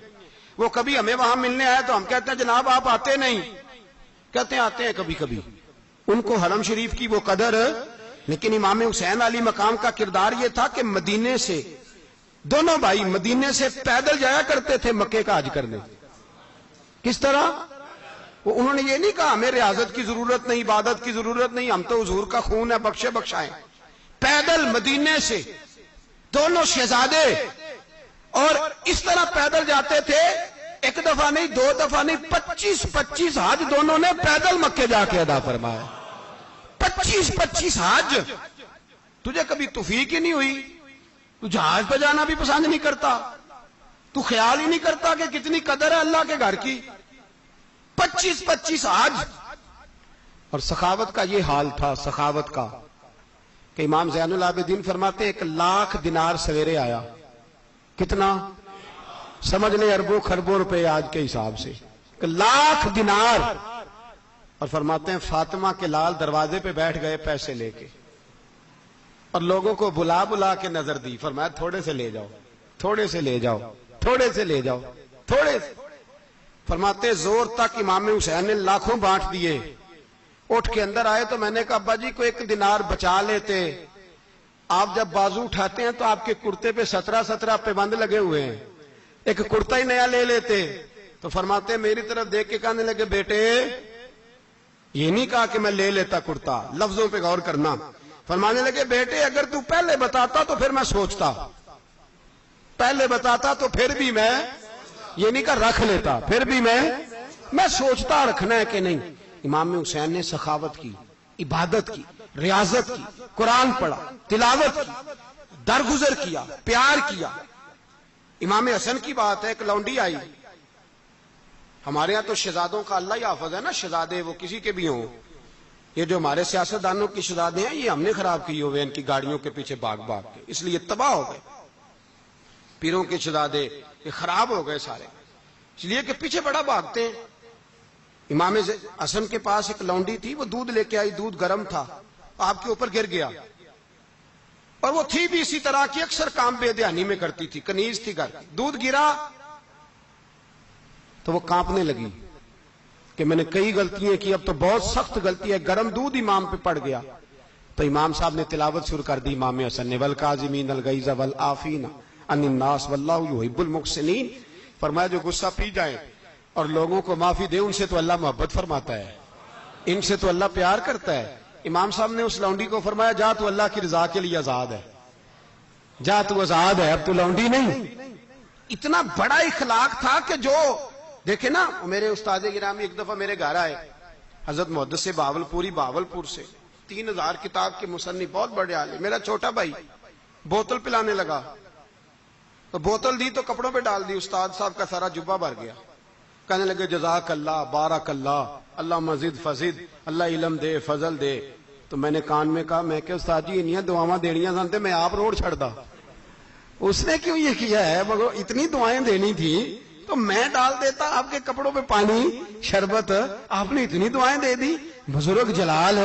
وہ کبھی ہمیں وہاں ملنے آئے تو ہم کہتے ہیں جناب آپ آتے نہیں، کہتے ہیں آتے ہیں کبھی کبھی. ان کو حرم شریف کی وہ قدر. لیکن امام حسین علی مقام کا کردار یہ تھا کہ مدینے سے دونوں بھائی مدینے سے پیدل جایا کرتے تھے مکے کا حج کرنے. کس طرح؟ انہوں نے یہ نہیں کہا ہمیں ریاضت کی ضرورت نہیں، عبادت کی ضرورت نہیں، ہم تو حضور کا خون ہے بخشے بخشائیں. پیدل مدینے سے دونوں شہزادے اور اس طرح پیدل جاتے تھے. ایک دفعہ نہیں، 2 دفعہ نہیں، 25 حج دونوں نے پیدل مکے جا کے ادا فرمایا. 25 حج. تجھے کبھی توفیق ہی نہیں ہوئی؟ تو جہاز پہ جانا بھی پسند نہیں کرتا، تو خیال ہی نہیں کرتا کہ کتنی قدر ہے اللہ کے گھر کی. 25 حج. اور سخاوت کا یہ حال تھا، سخاوت کا، کہ امام زین العابدین فرماتے 1,00,000 دینار سویرے آیا. کتنا؟ سمجھ لیں اربوں خربوں روپے آج کے حساب سے. 1,00,000 دینار. اور فرماتے ہیں فاطمہ کے لال دروازے پہ بیٹھ گئے پیسے لے کے، اور لوگوں کو بلا بلا کے نظر دی. فرمایا تھوڑے سے لے جاؤ، تھوڑے سے لے جاؤ، تھوڑے سے لے جاؤ، تھوڑے سے. فرماتے زور تک امام حسین نے لاکھوں بانٹ دیے. اٹھ کے اندر آئے تو میں نے کہا ابا جی کو 1 دینار بچا لیتے. آپ جب بازو اٹھاتے ہیں تو آپ کے کرتے پہ 17 پابند لگے ہوئے ہیں، ایک کرتا ہی نیا لے لیتے. تو فرماتے میری طرف دیکھ کے کہنے لگے بیٹے یہ نہیں کہا کہ میں لے لیتا کرتا، لفظوں پہ غور کرنا. فرمانے لگے بیٹے اگر تو پہلے بتاتا تو پھر میں سوچتا، پہلے بتاتا تو پھر بھی میں یہ نہیں کہا رکھ لیتا، پھر بھی میں سوچتا رکھنا ہے کہ نہیں. امام حسین نے سخاوت کی، عبادت کی، ریاضت کی، قرآن پڑھا، تلاوت کی، درگزر کیا، پیار کیا. امام حسن کی بات ہے، ایک لونڈی آئی. ہمارے ہاں تو شہزادوں کا اللہ ہی حافظ ہے نا، شہزادے وہ کسی کے بھی ہوں. یہ جو ہمارے سیاستدانوں کی شہزادے ہیں یہ ہم نے خراب کیے ہوئے ان کی گاڑیوں کے پیچھے بھاگ بھاگ کے، اس لیے تباہ ہو گئے. پیروں کے شہزادے یہ خراب ہو گئے سارے، اس لیے کہ پیچھے بڑا بھاگتے ہیں. امام حسن کے پاس ایک لونڈی تھی، وہ دودھ لے کے آئی، دودھ گرم تھا، آپ کے اوپر گر گیا. اور وہ تھی بھی اسی طرح کی، اکثر کام بے دھیانی میں کرتی تھی، کنیز تھی گھر کی. دودھ گرا تو وہ کانپنے لگی کہ میں نے کئی غلطیاں کی، اب تو بہت سخت غلطی ہے. گرم دودھ امام پہ پڑ گیا تو امام صاحب نے تلاوت شروع کر دی امام حسن نے، والکاظمین الغیظ والعافین عن الناس واللہ یحب المحسنین. فرمایا جو غصہ پی جائیں اور لوگوں کو معافی دے ان سے تو اللہ محبت فرماتا ہے، ان سے تو اللہ پیار کرتا ہے. امام صاحب نے اس لونڈی کو فرمایا جا تو اللہ کی رضا کے لیے آزاد ہے، جا تو آزاد ہے، اب تو لونڈی نہیں. اتنا بڑا اخلاق تھا کہ جو دیکھیں نا. میرے استاد گرامی ایک دفعہ میرے گھر آئے، حضرت محدث باولپوری، باولپور سے، 3000 کتاب کے مصنف، بہت بڑے عالم. میرا چھوٹا بھائی بوتل پلانے لگا تو بوتل دی تو کپڑوں پہ ڈال دی، استاد صاحب کا سارا جبہ بھر گیا. کہنے لگے جزاک اللہ، بارک اللہ، اللہ مزید فزید، اللہ علم دے، فضل دے. تو میں نے کان میں کہا، میں کہ استاد جی انیاں دعاواں دینیاں سنتے میں آپ روڑ چھڑ دا. اس نے کیوں یہ کیا ہے؟ مگر اتنی دعائیں دینی تھی تو میں ڈال دیتا آپ کے کپڑوں پہ پانی شربت، آپ نے اتنی دعائیں دے دی. بزرگ جلال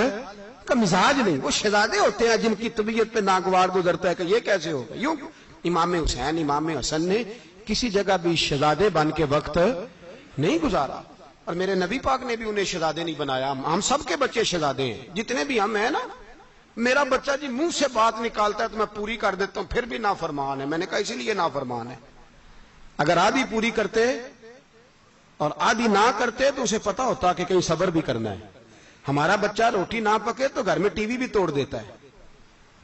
کا مزاج نہیں. وہ شہزادے ہوتے ہیں جن کی طبیعت پہ ناگوار گزرتا ہے کہ یہ کیسے ہوگا. یوں امام حسین، امام حسن نے کسی جگہ بھی شہزادے بن کے وقت نہیں گزارا. اور میرے نبی پاک نے بھی انہیں شہزادے نہیں بنایا. ہم سب کے بچے شہزادے ہیں، جتنے بھی ہم ہیں نا. میرا بچہ جی منہ سے بات نکالتا ہے تو میں پوری کر دیتا ہوں، پھر بھی نافرمان ہے. میں نے کہا اسی لیے نافرمان ہے. اگر آدھی پوری کرتے اور آدھی نہ کرتے تو اسے پتا ہوتا کہ کہیں صبر بھی کرنا ہے. ہمارا بچہ روٹی نہ پکے تو گھر میں ٹی وی بھی توڑ دیتا ہے،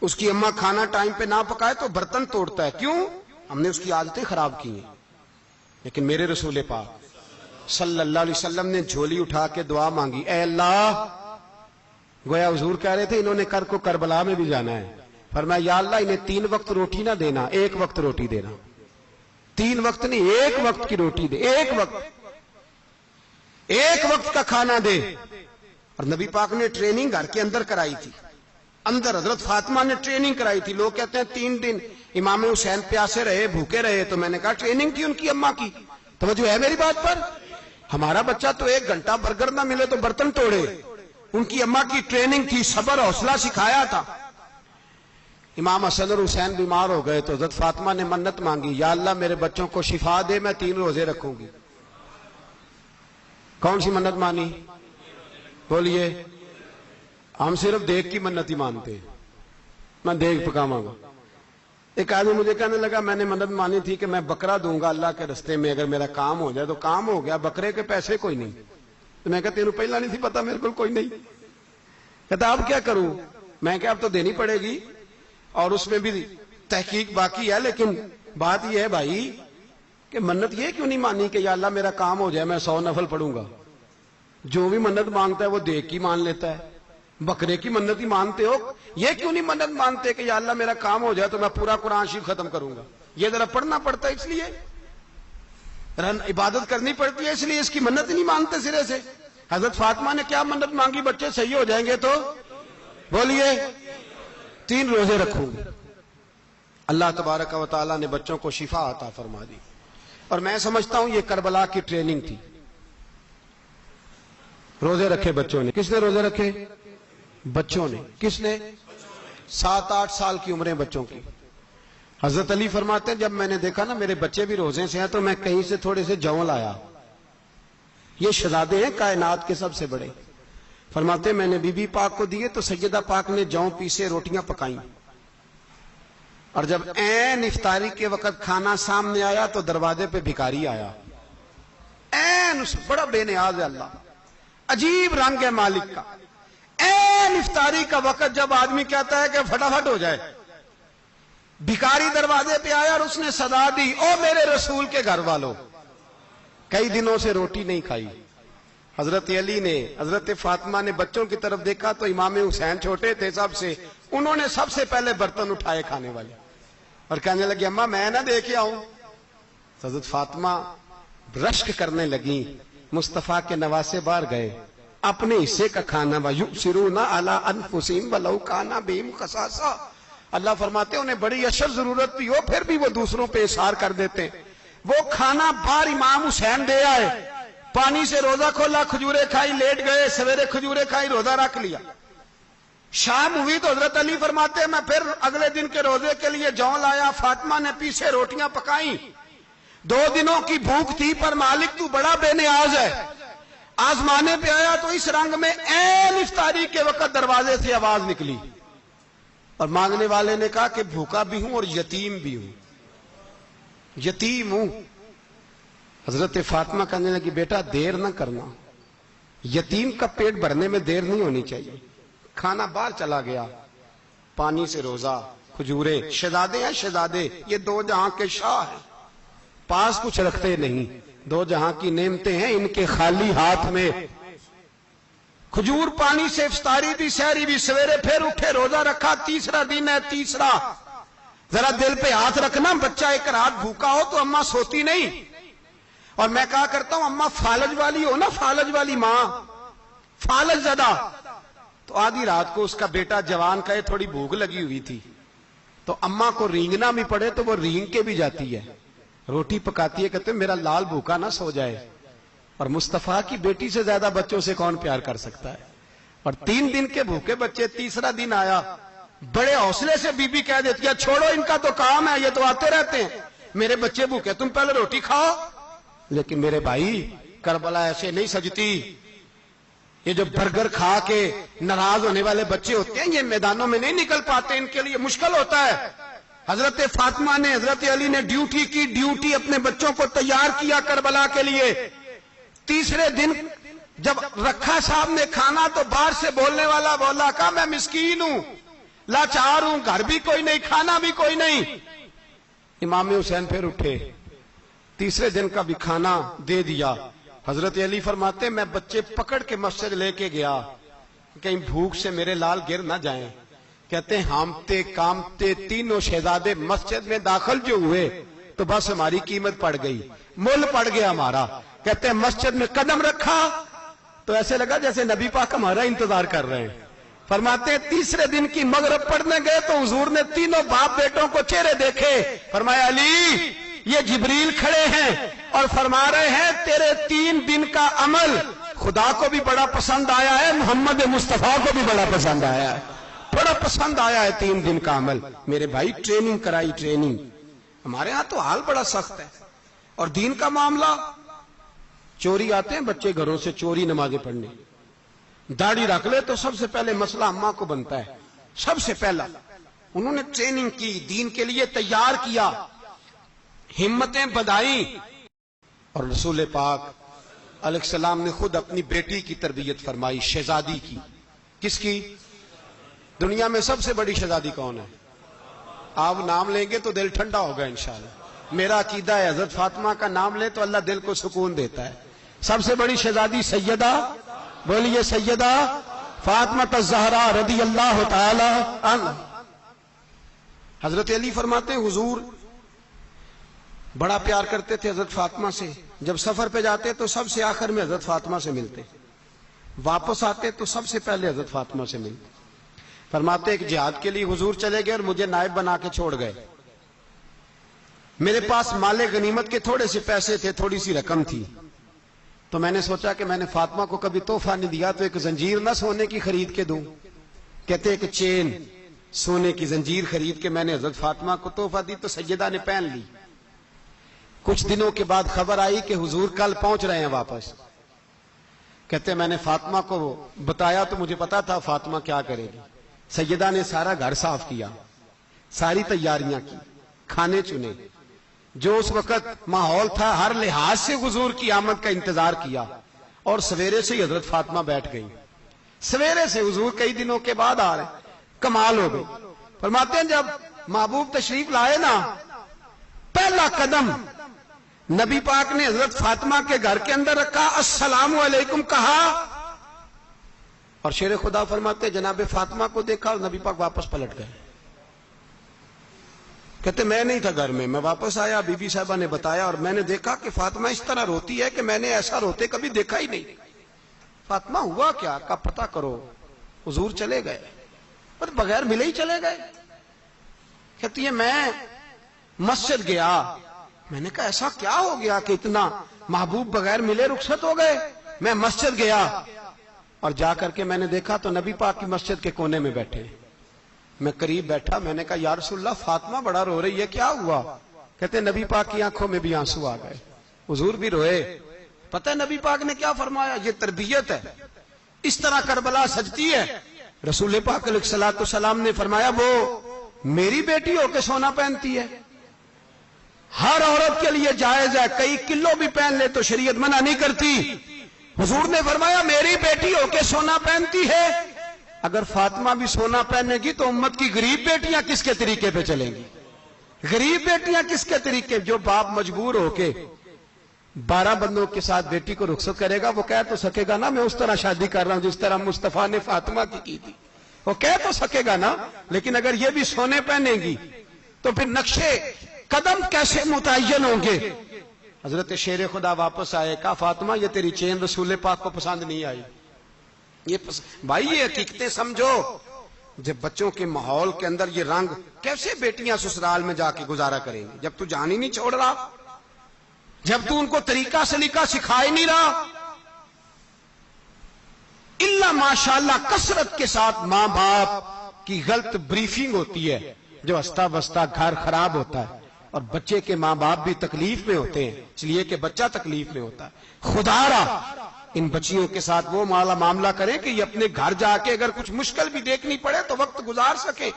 اس کی اماں کھانا ٹائم پہ نہ پکائے تو برتن توڑتا ہے. کیوں؟ ہم نے اس کی عادتیں خراب کی ہیں. لیکن میرے رسول پاک صلی اللہ علیہ وسلم نے جھولی اٹھا کے دعا مانگی، اے اللہ، گویا حضور کہہ رہے تھے انہوں نے کو کربلا میں بھی جانا ہے، فرمایا یا اللہ انہیں 3 وقت روٹی نہ دینا، 1 وقت روٹی دینا. 3 وقت نہیں، 1 وقت کی روٹی دے، 1 وقت کا کھانا دے. اور نبی پاک نے ٹریننگ گھر کے اندر کرائی تھی، اندر حضرت فاطمہ نے ٹریننگ کرائی تھی. لوگ کہتے ہیں 3 دن امام حسین پیاسے رہے، بھوکے رہے، تو میں نے کہا ٹریننگ تھی ان کی اماں کی. توجہ ہے میری بات پر؟ ہمارا بچہ تو 1 گھنٹہ برگر نہ ملے تو برتن توڑے، ان کی اماں کی ٹریننگ تھی، صبر حوصلہ سکھایا تھا. امام حسن اور حسین بیمار ہو گئے تو حضرت فاطمہ نے منت مانگی، یا اللہ میرے بچوں کو شفا دے، میں 3 روزے رکھوں گی. کون سی منت مانی؟ بولیے. ہم صرف دیکھ کی منت ہی مانتے ہیں، میں دیکھ پکاواں گا. ایک آدمی مجھے کہنے لگا میں نے منت مانی تھی کہ میں بکرا دوں گا اللہ کے رستے میں، اگر میرا کام ہو جائے. تو کام ہو گیا، بکرے کے پیسے کوئی نہیں. تو میں کہا تینوں پہلا نہیں تھی پتا، میرے کو کوئی نہیں. کہتا اب کیا کروں؟ میں کہا اب تو دینی پڑے گی، اور اس میں بھی تحقیق باقی ہے. لیکن بات یہ ہے بھائی کہ منت یہ کیوں نہیں مانی کہ یا اللہ میرا کام ہو جائے میں 100 نفل پڑھوں گا. جو بھی منت مانگتا ہے وہ دیکھ کی مان لیتا ہے. بکرے کی منت ہی مانتے ہو، یہ کیوں نہیں منت مانتے کہ یا اللہ میرا کام ہو جائے تو میں پورا قرآن شریف ختم کروں گا. یہ ذرا پڑھنا پڑتا ہے، اس لیے عبادت کرنی پڑتی ہے، اس لیے اس کی منت نہیں مانتے سرے سے. حضرت فاطمہ نے کیا منت مانگی؟ بچے صحیح ہو جائیں گے تو بولیے 3 روزے رکھوں گے. اللہ تبارک و تعالیٰ نے بچوں کو شفا عطا فرما دی. اور میں سمجھتا ہوں یہ کربلا کی ٹریننگ تھی. روزے رکھے بچوں نے. کس نے روزے رکھے؟ بچوں نے. کس نے؟ 7-8 سال کی عمریں بچوں کی. حضرت علی فرماتے ہیں جب میں نے دیکھا نا میرے بچے بھی روزے سے ہیں تو میں کہیں سے تھوڑے سے جوں لایا. یہ شہزادے ہیں کائنات کے سب سے بڑے. فرماتے ہیں میں نے بی بی پاک کو دیے تو سیدہ پاک نے جوں پیسے روٹیاں پکائیں، اور جب عین افطاری کے وقت کھانا سامنے آیا تو دروازے پہ بھکاری آیا. عین بڑا بے نیاز ہے اللہ، عجیب رنگ ہے مالک کا. عین افطاری کا وقت جب آدمی کہتا ہے کہ فٹافٹ ہو جائے، بھکاری دروازے پہ آیا اور اس نے صدا دی، او میرے رسول کے گھر والوں، کئی دنوں سے روٹی نہیں کھائی. حضرت علی نے، حضرت فاطمہ نے بچوں کی طرف دیکھا تو امام حسین چھوٹے تھے سب سے، انہوں نے سب سے پہلے برتن اٹھائے کھانے والے، اور کہنے لگے اماں میں نہ دیکھے آؤں. حضرت فاطمہ رشک کرنے لگی. مصطفیٰ کے نواسے باہر گئے، اپنے حصے کا کھانا وَيُؤْثِرُونَ عَلَىٰ أَنفُسِهِمْ وَلَوْ كَانَ بِهِمْ خَصَاصَةٌ. اللہ فرماتے ہیں انہیں بڑی اشد ضرورت بھی ہو پھر بھی وہ دوسروں پہ اثار کر دیتے ہیں. وہ کھانا باہر امام حسین دے آئے، پانی سے روزہ کھولا، کھجورے کھائی، لیٹ گئے، سویرے کھجورے کھائی، روزہ رکھ لیا. شام ہوئی تو حضرت علی فرماتے ہیں میں پھر اگلے دن کے روزے کے لیے جوں لایا. فاطمہ نے پیچھے روٹیاں پکائیں. 2 دنوں کی بھوک تھی پر مالک تو بڑا بے نیاز ہے. آزمانے پہ آیا تو اس رنگ میں عین افطاری کے وقت دروازے سے آواز نکلی، اور مانگنے والے نے کہا کہ بھوکا بھی ہوں اور یتیم بھی ہوں، یتیم ہوں. حضرت فاطمہ کہنے لگی بیٹا دیر نہ کرنا، یتیم کا پیٹ بھرنے میں دیر نہیں ہونی چاہیے. کھانا باہر چلا گیا، پانی سے روزہ، کھجورے. شہزادے ہیں شہزادے، یہ 2 جہاں کے شاہ ہیں، پاس کچھ رکھتے نہیں، 2 جہاں کی نعمتیں ہیں ان کے خالی ہاتھ میں. کھجور پانی سے افطاری بھی، سحری بھی، سویرے پھر اٹھے، روزہ رکھا. 3را دن ہے، 3را. ذرا دل پہ ہاتھ رکھنا، بچہ ایک رات بھوکا ہو تو اماں سوتی نہیں. اور میں کہا کرتا ہوں اماں فالج والی ہو نا، فالج والی ماں، فالج زدہ، تو آدھی رات کو اس کا بیٹا جوان کہے تھوڑی بھوک لگی ہوئی تھی تو اماں کو رینگنا بھی پڑے تو وہ رینگ کے بھی جاتی ہے، روٹی پکاتی ہے، کہتے ہیں میرا لال بھوکا نہ سو جائے. اور مصطفیٰ کی بیٹی سے زیادہ بچوں سے کون پیار کر سکتا ہے. اور 3 دن کے بھوکے بچے، 3را دن آیا، بڑے حوصلے سے بی بی کہہ دیتی ہے چھوڑو ان کا تو کام ہے، یہ تو آتے رہتے ہیں، میرے بچے بھوکے تم پہلے روٹی کھاؤ. لیکن میرے بھائی کربلا ایسے نہیں سجتی. یہ جو برگر کھا کے ناراض ہونے والے بچے ہوتے ہیں یہ میدانوں میں نہیں نکل پاتے، ان کے لیے مشکل ہوتا ہے. حضرت فاطمہ نے، حضرت علی نے ڈیوٹی کی، ڈیوٹی اپنے بچوں کو تیار کیا کربلا کے لیے. 3رے دن جب رکھا صاحب نے کھانا تو باہر سے بولنے والا بولا کہ میں مسکین ہوں، لاچار ہوں، گھر بھی کوئی نہیں، کھانا بھی کوئی نہیں۔ امام حسین پھر اٹھے، تیسرے دن کا بھی کھانا دے دیا۔ حضرت علی فرماتے میں بچے پکڑ کے مسجد لے کے گیا، کہیں بھوک سے میرے لال گر نہ جائیں۔ کہتے ہیں ہامتے کامتے تینوں شہزادے مسجد میں داخل جو ہوئے تو بس ہماری قیمت پڑ گئی، مول پڑ گیا ہمارا۔ کہتے ہیں مسجد میں قدم رکھا تو ایسے لگا جیسے نبی پاک ہمارا انتظار کر رہے ہیں۔ فرماتے ہیں تیسرے دن کی مغرب پڑھنے گئے تو حضور نے تینوں باپ بیٹوں کو چہرے دیکھے، فرمایا علی یہ جبریل کھڑے ہیں اور فرما رہے ہیں تیرے 3 دن کا عمل خدا کو بھی بڑا پسند آیا ہے، محمد مصطفیٰ کو بھی بڑا پسند آیا ہے، بڑا پسند آیا ہے 3 دن کا عمل۔ میرے بھائی ٹریننگ کرائی، ٹریننگ۔ ہمارے ہاں تو حال بڑا سخت ہے، اور دین کا معاملہ، چوری آتے ہیں بچے گھروں سے چوری نمازیں پڑھنے، داڑھی رکھ لے تو سب سے پہلے مسئلہ اماں کو بنتا ہے، سب سے پہلا۔ انہوں نے ٹریننگ کی، دین کے لیے تیار کیا، ہمتیں بدھائیں، اور رسول پاک علیہ السلام نے خود اپنی بیٹی کی تربیت فرمائی، شہزادی کی۔ کس کی؟ دنیا میں سب سے بڑی شہزادی کون ہے؟ آپ نام لیں گے تو دل ٹھنڈا ہوگا انشاءاللہ۔ میرا عقیدہ ہے حضرت فاطمہ کا نام لے تو اللہ دل کو سکون دیتا ہے۔ سب سے بڑی شہزادی سیدہ، بولیے سیدہ فاطمہ الزہرا رضی اللہ تعالی عنہ۔ حضرت علی فرماتے ہیں حضور بڑا پیار کرتے تھے حضرت فاطمہ سے، جب سفر پہ جاتے تو سب سے آخر میں حضرت فاطمہ سے ملتے، واپس آتے تو سب سے پہلے حضرت فاطمہ سے ملتے۔ فرماتے ایک جہاد کے لیے حضور چلے گئے اور مجھے نائب بنا کے چھوڑ گئے، میرے پاس مال غنیمت کے تھوڑے سے پیسے تھے، تھوڑی سی رقم تھی، تو میں نے سوچا کہ میں نے فاطمہ کو کبھی تحفہ نہیں دیا تو ایک زنجیر نہ سونے کی خرید کے دوں۔ کہتے ایک چین سونے کی زنجیر خرید کے میں نے حضرت فاطمہ کو تحفہ دی تو سیدہ نے پہن لی۔ کچھ دنوں کے بعد خبر آئی کہ حضور کل پہنچ رہے ہیں واپس۔ کہتے میں نے فاطمہ کو بتایا تو مجھے پتا تھا فاطمہ کیا کرے گی۔ سیدہ نے سارا گھر صاف کیا، ساری تیاریاں کی، کھانے چنے، جو اس وقت ماحول تھا ہر لحاظ سے حضور کی آمد کا انتظار کیا، اور سویرے سے ہی حضرت فاطمہ بیٹھ گئی۔ سویرے سے حضور کئی دنوں کے بعد آ رہے، کمال ہو گئی۔ فرماتے ہیں جب محبوب تشریف لائے نا، پہلا قدم نبی پاک نے حضرت فاطمہ کے گھر کے اندر رکھا، السلام علیکم کہا، اور شیر خدا فرماتے جناب فاطمہ کو دیکھا اور نبی پاک واپس پلٹ گئے۔ کہتے میں نہیں تھا گھر میں واپس آیا، بی بی صاحبہ نے بتایا اور میں نے دیکھا کہ فاطمہ اس طرح روتی ہے کہ میں نے ایسا روتے کبھی دیکھا ہی نہیں۔ فاطمہ ہوا کیا کا پتہ کرو۔ حضور چلے گئے پر بغیر ملے ہی چلے گئے۔ کہتی ہے میں مسجد گیا، میں نے کہا ایسا کیا ہو گیا کہ اتنا محبوب بغیر ملے رخصت ہو گئے؟ میں مسجد گیا اور جا کر کے میں نے دیکھا تو نبی پاک کی مسجد کے کونے میں بیٹھے، میں قریب بیٹھا، میں نے کہا یا رسول اللہ فاطمہ بڑا رو رہی ہے، کیا ہوا؟ کہتے نبی پاک کی آنکھوں میں بھی آنسو آ گئے، حضور بھی روئے۔ پتہ ہے نبی پاک نے کیا فرمایا؟ یہ تربیت ہے، اس طرح کربلا سجتی ہے۔ رسول پاک علیہ الصلوۃ والسلام نے فرمایا وہ میری بیٹی ہو کے سونا پہنتی ہے، ہر عورت کے لیے جائز ہے، کئی کلو بھی پہن لے تو شریعت منع نہیں کرتی۔ حضور نے فرمایا میری بیٹی ہو کے سونا پہنتی ہے، اگر فاطمہ بھی سونا پہنے گی تو امت کی غریب بیٹیاں کس کے طریقے پہ چلیں گی؟ غریب بیٹیاں کس کے طریقے؟ جو باپ مجبور ہو کے 12 بندوں کے ساتھ بیٹی کو رخصت کرے گا وہ کہہ تو سکے گا نا میں اس طرح شادی کر رہا ہوں جس طرح مصطفیٰ نے فاطمہ کی تھی، وہ کہہ تو سکے گا نا، لیکن اگر یہ بھی سونے پہنے گی تو پھر نقشے قدم کیسے متعین ہوں گے؟ حضرت شیر خدا واپس آئے، کہا فاطمہ یہ تیری چین رسول پاک کو پسند نہیں آئی۔ بھائی یہ حقیقتیں سمجھو، جب بچوں کے ماحول کے اندر یہ رنگ، کیسے بیٹیاں سسرال میں جا کے گزارا کریں گی جب تو جان ہی نہیں چھوڑ رہا، جب تو ان کو طریقہ سلیقہ سکھا ہی نہیں رہا؟ الا ماشاءاللہ کثرت کے ساتھ ماں باپ کی غلط بریفنگ ہوتی ہے جو ہستا بستا گھر خراب ہوتا ہے، اور بچے کے ماں باپ بھی تکلیف میں ہوتے ہیں اس لیے کہ بچہ تکلیف میں ہوتا ہے۔ خدا را ان بچیوں کے ساتھ وہ معاملہ کریں کہ یہ اپنے گھر جا کے اگر کچھ مشکل بھی دیکھنی پڑے تو وقت گزار سکے۔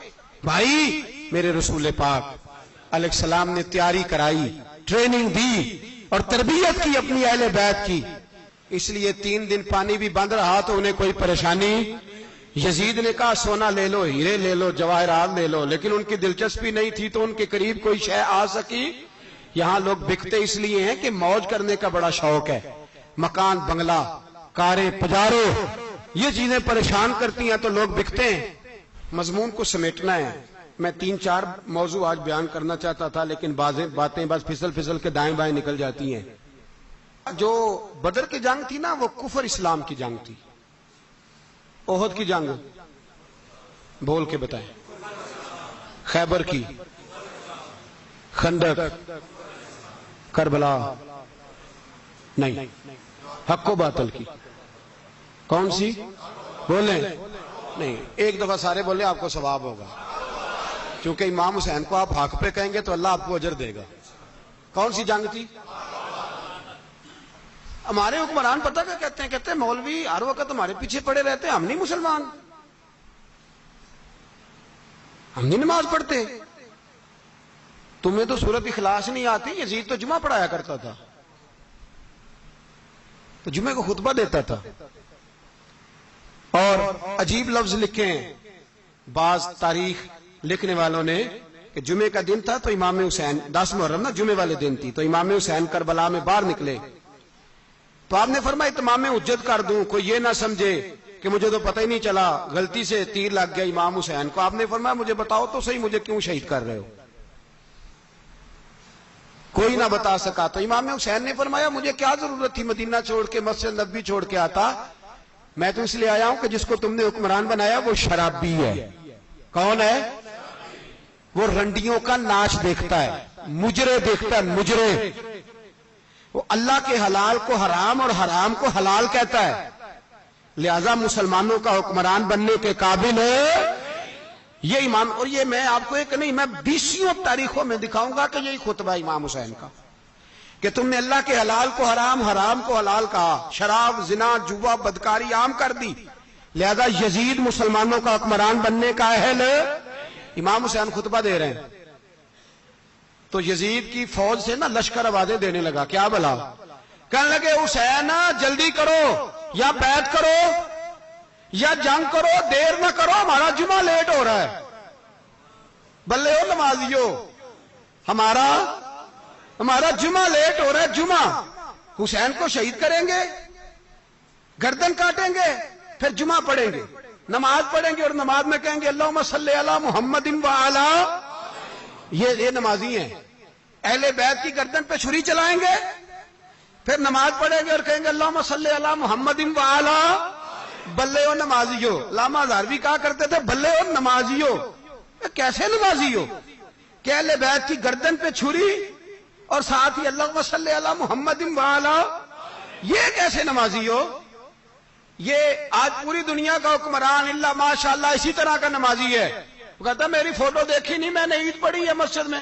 بھائی میرے رسول پاک علیہ السلام نے تیاری کرائی، ٹریننگ دی اور تربیت کی اپنی اہل بیت کی۔ اس لیے 3 دن پانی بھی بند رہا تو انہیں کوئی پریشانی. یزید نے کہا سونا لے لو، ہیرے لے لو، جواہرات لے لو، لیکن ان کی دلچسپی نہیں تھی تو ان کے قریب کوئی شے آ سکی. یہاں لوگ بکتے اس لیے ہیں کہ موج کرنے کا بڑا شوق ہے. مکان، بنگلہ، کاریں، پجارو، یہ چیزیں پریشان کرتی ہیں تو لوگ بکتے ہیں. مضمون کو سمیٹنا ہے. میں 3-4 موضوع آج بیان کرنا چاہتا تھا لیکن باتیں بس پھسل کے دائیں بائیں نکل جاتی ہیں. جو بدر کی جنگ تھی نا وہ کفر اسلام کی جنگ تھی. احد کی جنگ بول کے بتائیں. خیبر کی، خندق، کربلا نہیں، حق و باطل کی. کون سی بولیں؟ نہیں، ایک دفعہ سارے بولے آپ کو ثواب ہوگا، کیونکہ امام حسین کو آپ حق پہ کہیں گے تو اللہ آپ کو اجر دے گا. کون سی جنگ تھی؟ ہمارے حکمران پتہ کیا کہتے ہیں مولوی ہر وقت ہمارے پیچھے پڑے رہتے ہیں، ہم نہیں مسلمان، ہم نہیں نماز پڑھتے. تمہیں تو سورت اخلاص نہیں آتی. یزید تو جمعہ پڑھایا کرتا تھا، تو جمعے کو خطبہ دیتا تھا. اور عجیب لفظ لکھے ہیں بعض تاریخ لکھنے والوں نے کہ جمعے کا دن تھا تو امام حسین 10 محرم نا جمعے والے دن تھی، تو امام حسین کربلا میں باہر نکلے تو آپ نے فرمایا اتمام حجت کر دوں، کوئی یہ نہ سمجھے کہ مجھے تو پتہ ہی نہیں چلا، غلطی سے تیر لگ گیا امام حسین کو. آپ نے فرمایا مجھے بتاؤ تو صحیح مجھے کیوں شہید کر رہے ہو. کوئی نہ بتا سکا تو امام حسین نے فرمایا مجھے کیا ضرورت تھی مدینہ چھوڑ کے مسجد نبوی چھوڑ کے آتا، میں تو اس لیے آیا ہوں کہ جس کو تم نے حکمران بنایا وہ شرابی ہے. کون ہے؟ وہ رنڈیوں کا ناچ دیکھتا ہے، مجرے دیکھتا ہے، مجرے. وہ اللہ کے حلال کو حرام اور حرام کو حلال کہتا ہے، لہذا مسلمانوں کا حکمران بننے کے قابل ہے یہ امام. اور یہ میں آپ کو ایک نہیں، میں 20 تاریخوں میں دکھاؤں گا کہ یہی خطبہ امام حسین کا کہ تم نے اللہ کے حلال کو حرام، حرام کو حلال کہا، شراب، زنا، جوا، بدکاری عام کر دی، لہذا یزید مسلمانوں کا حکمران بننے کا اہل. امام حسین خطبہ دے رہے ہیں تو یزید کی فوج سے نا لشکر آوازیں دینے لگا. کیا بلا؟ کہنے لگے حسین جلدی کرو، یا بیعت کرو یا جنگ کرو، دیر نہ کرو، ہمارا جمعہ لیٹ ہو رہا ہے. بلے ہو نمازیو، ہمارا جمعہ لیٹ ہو رہا ہے. جمعہ حسین کو شہید کریں گے، گردن کاٹیں گے، پھر جمعہ پڑھیں گے، نماز پڑھیں گے اور نماز میں کہیں گے اللہم صلی علی محمد وعلی. یہ نمازی ہیں. اہل بیت کی گردن پہ چھری چلائیں گے، پھر نماز پڑھیں گے اور کہیں گے اللہم صلی علی محمد وعلی. بلے ہو نمازیو. علامہ ہزاروی کہا کرتے تھے بلے ہو نمازیو. کیسے نمازی ہو کہ اہل بیت کی گردن پہ چھری اور ساتھ ہی اللہم صلی علی محمد وعلی؟ یہ کیسے نمازی ہو؟ یہ آج پوری دنیا کا حکمران اللہ ماشاءاللہ اسی طرح کا نمازی ہے. وہ کہتا میری فوٹو دیکھی نہیں، میں نے عید پڑھی ہے مسجد میں،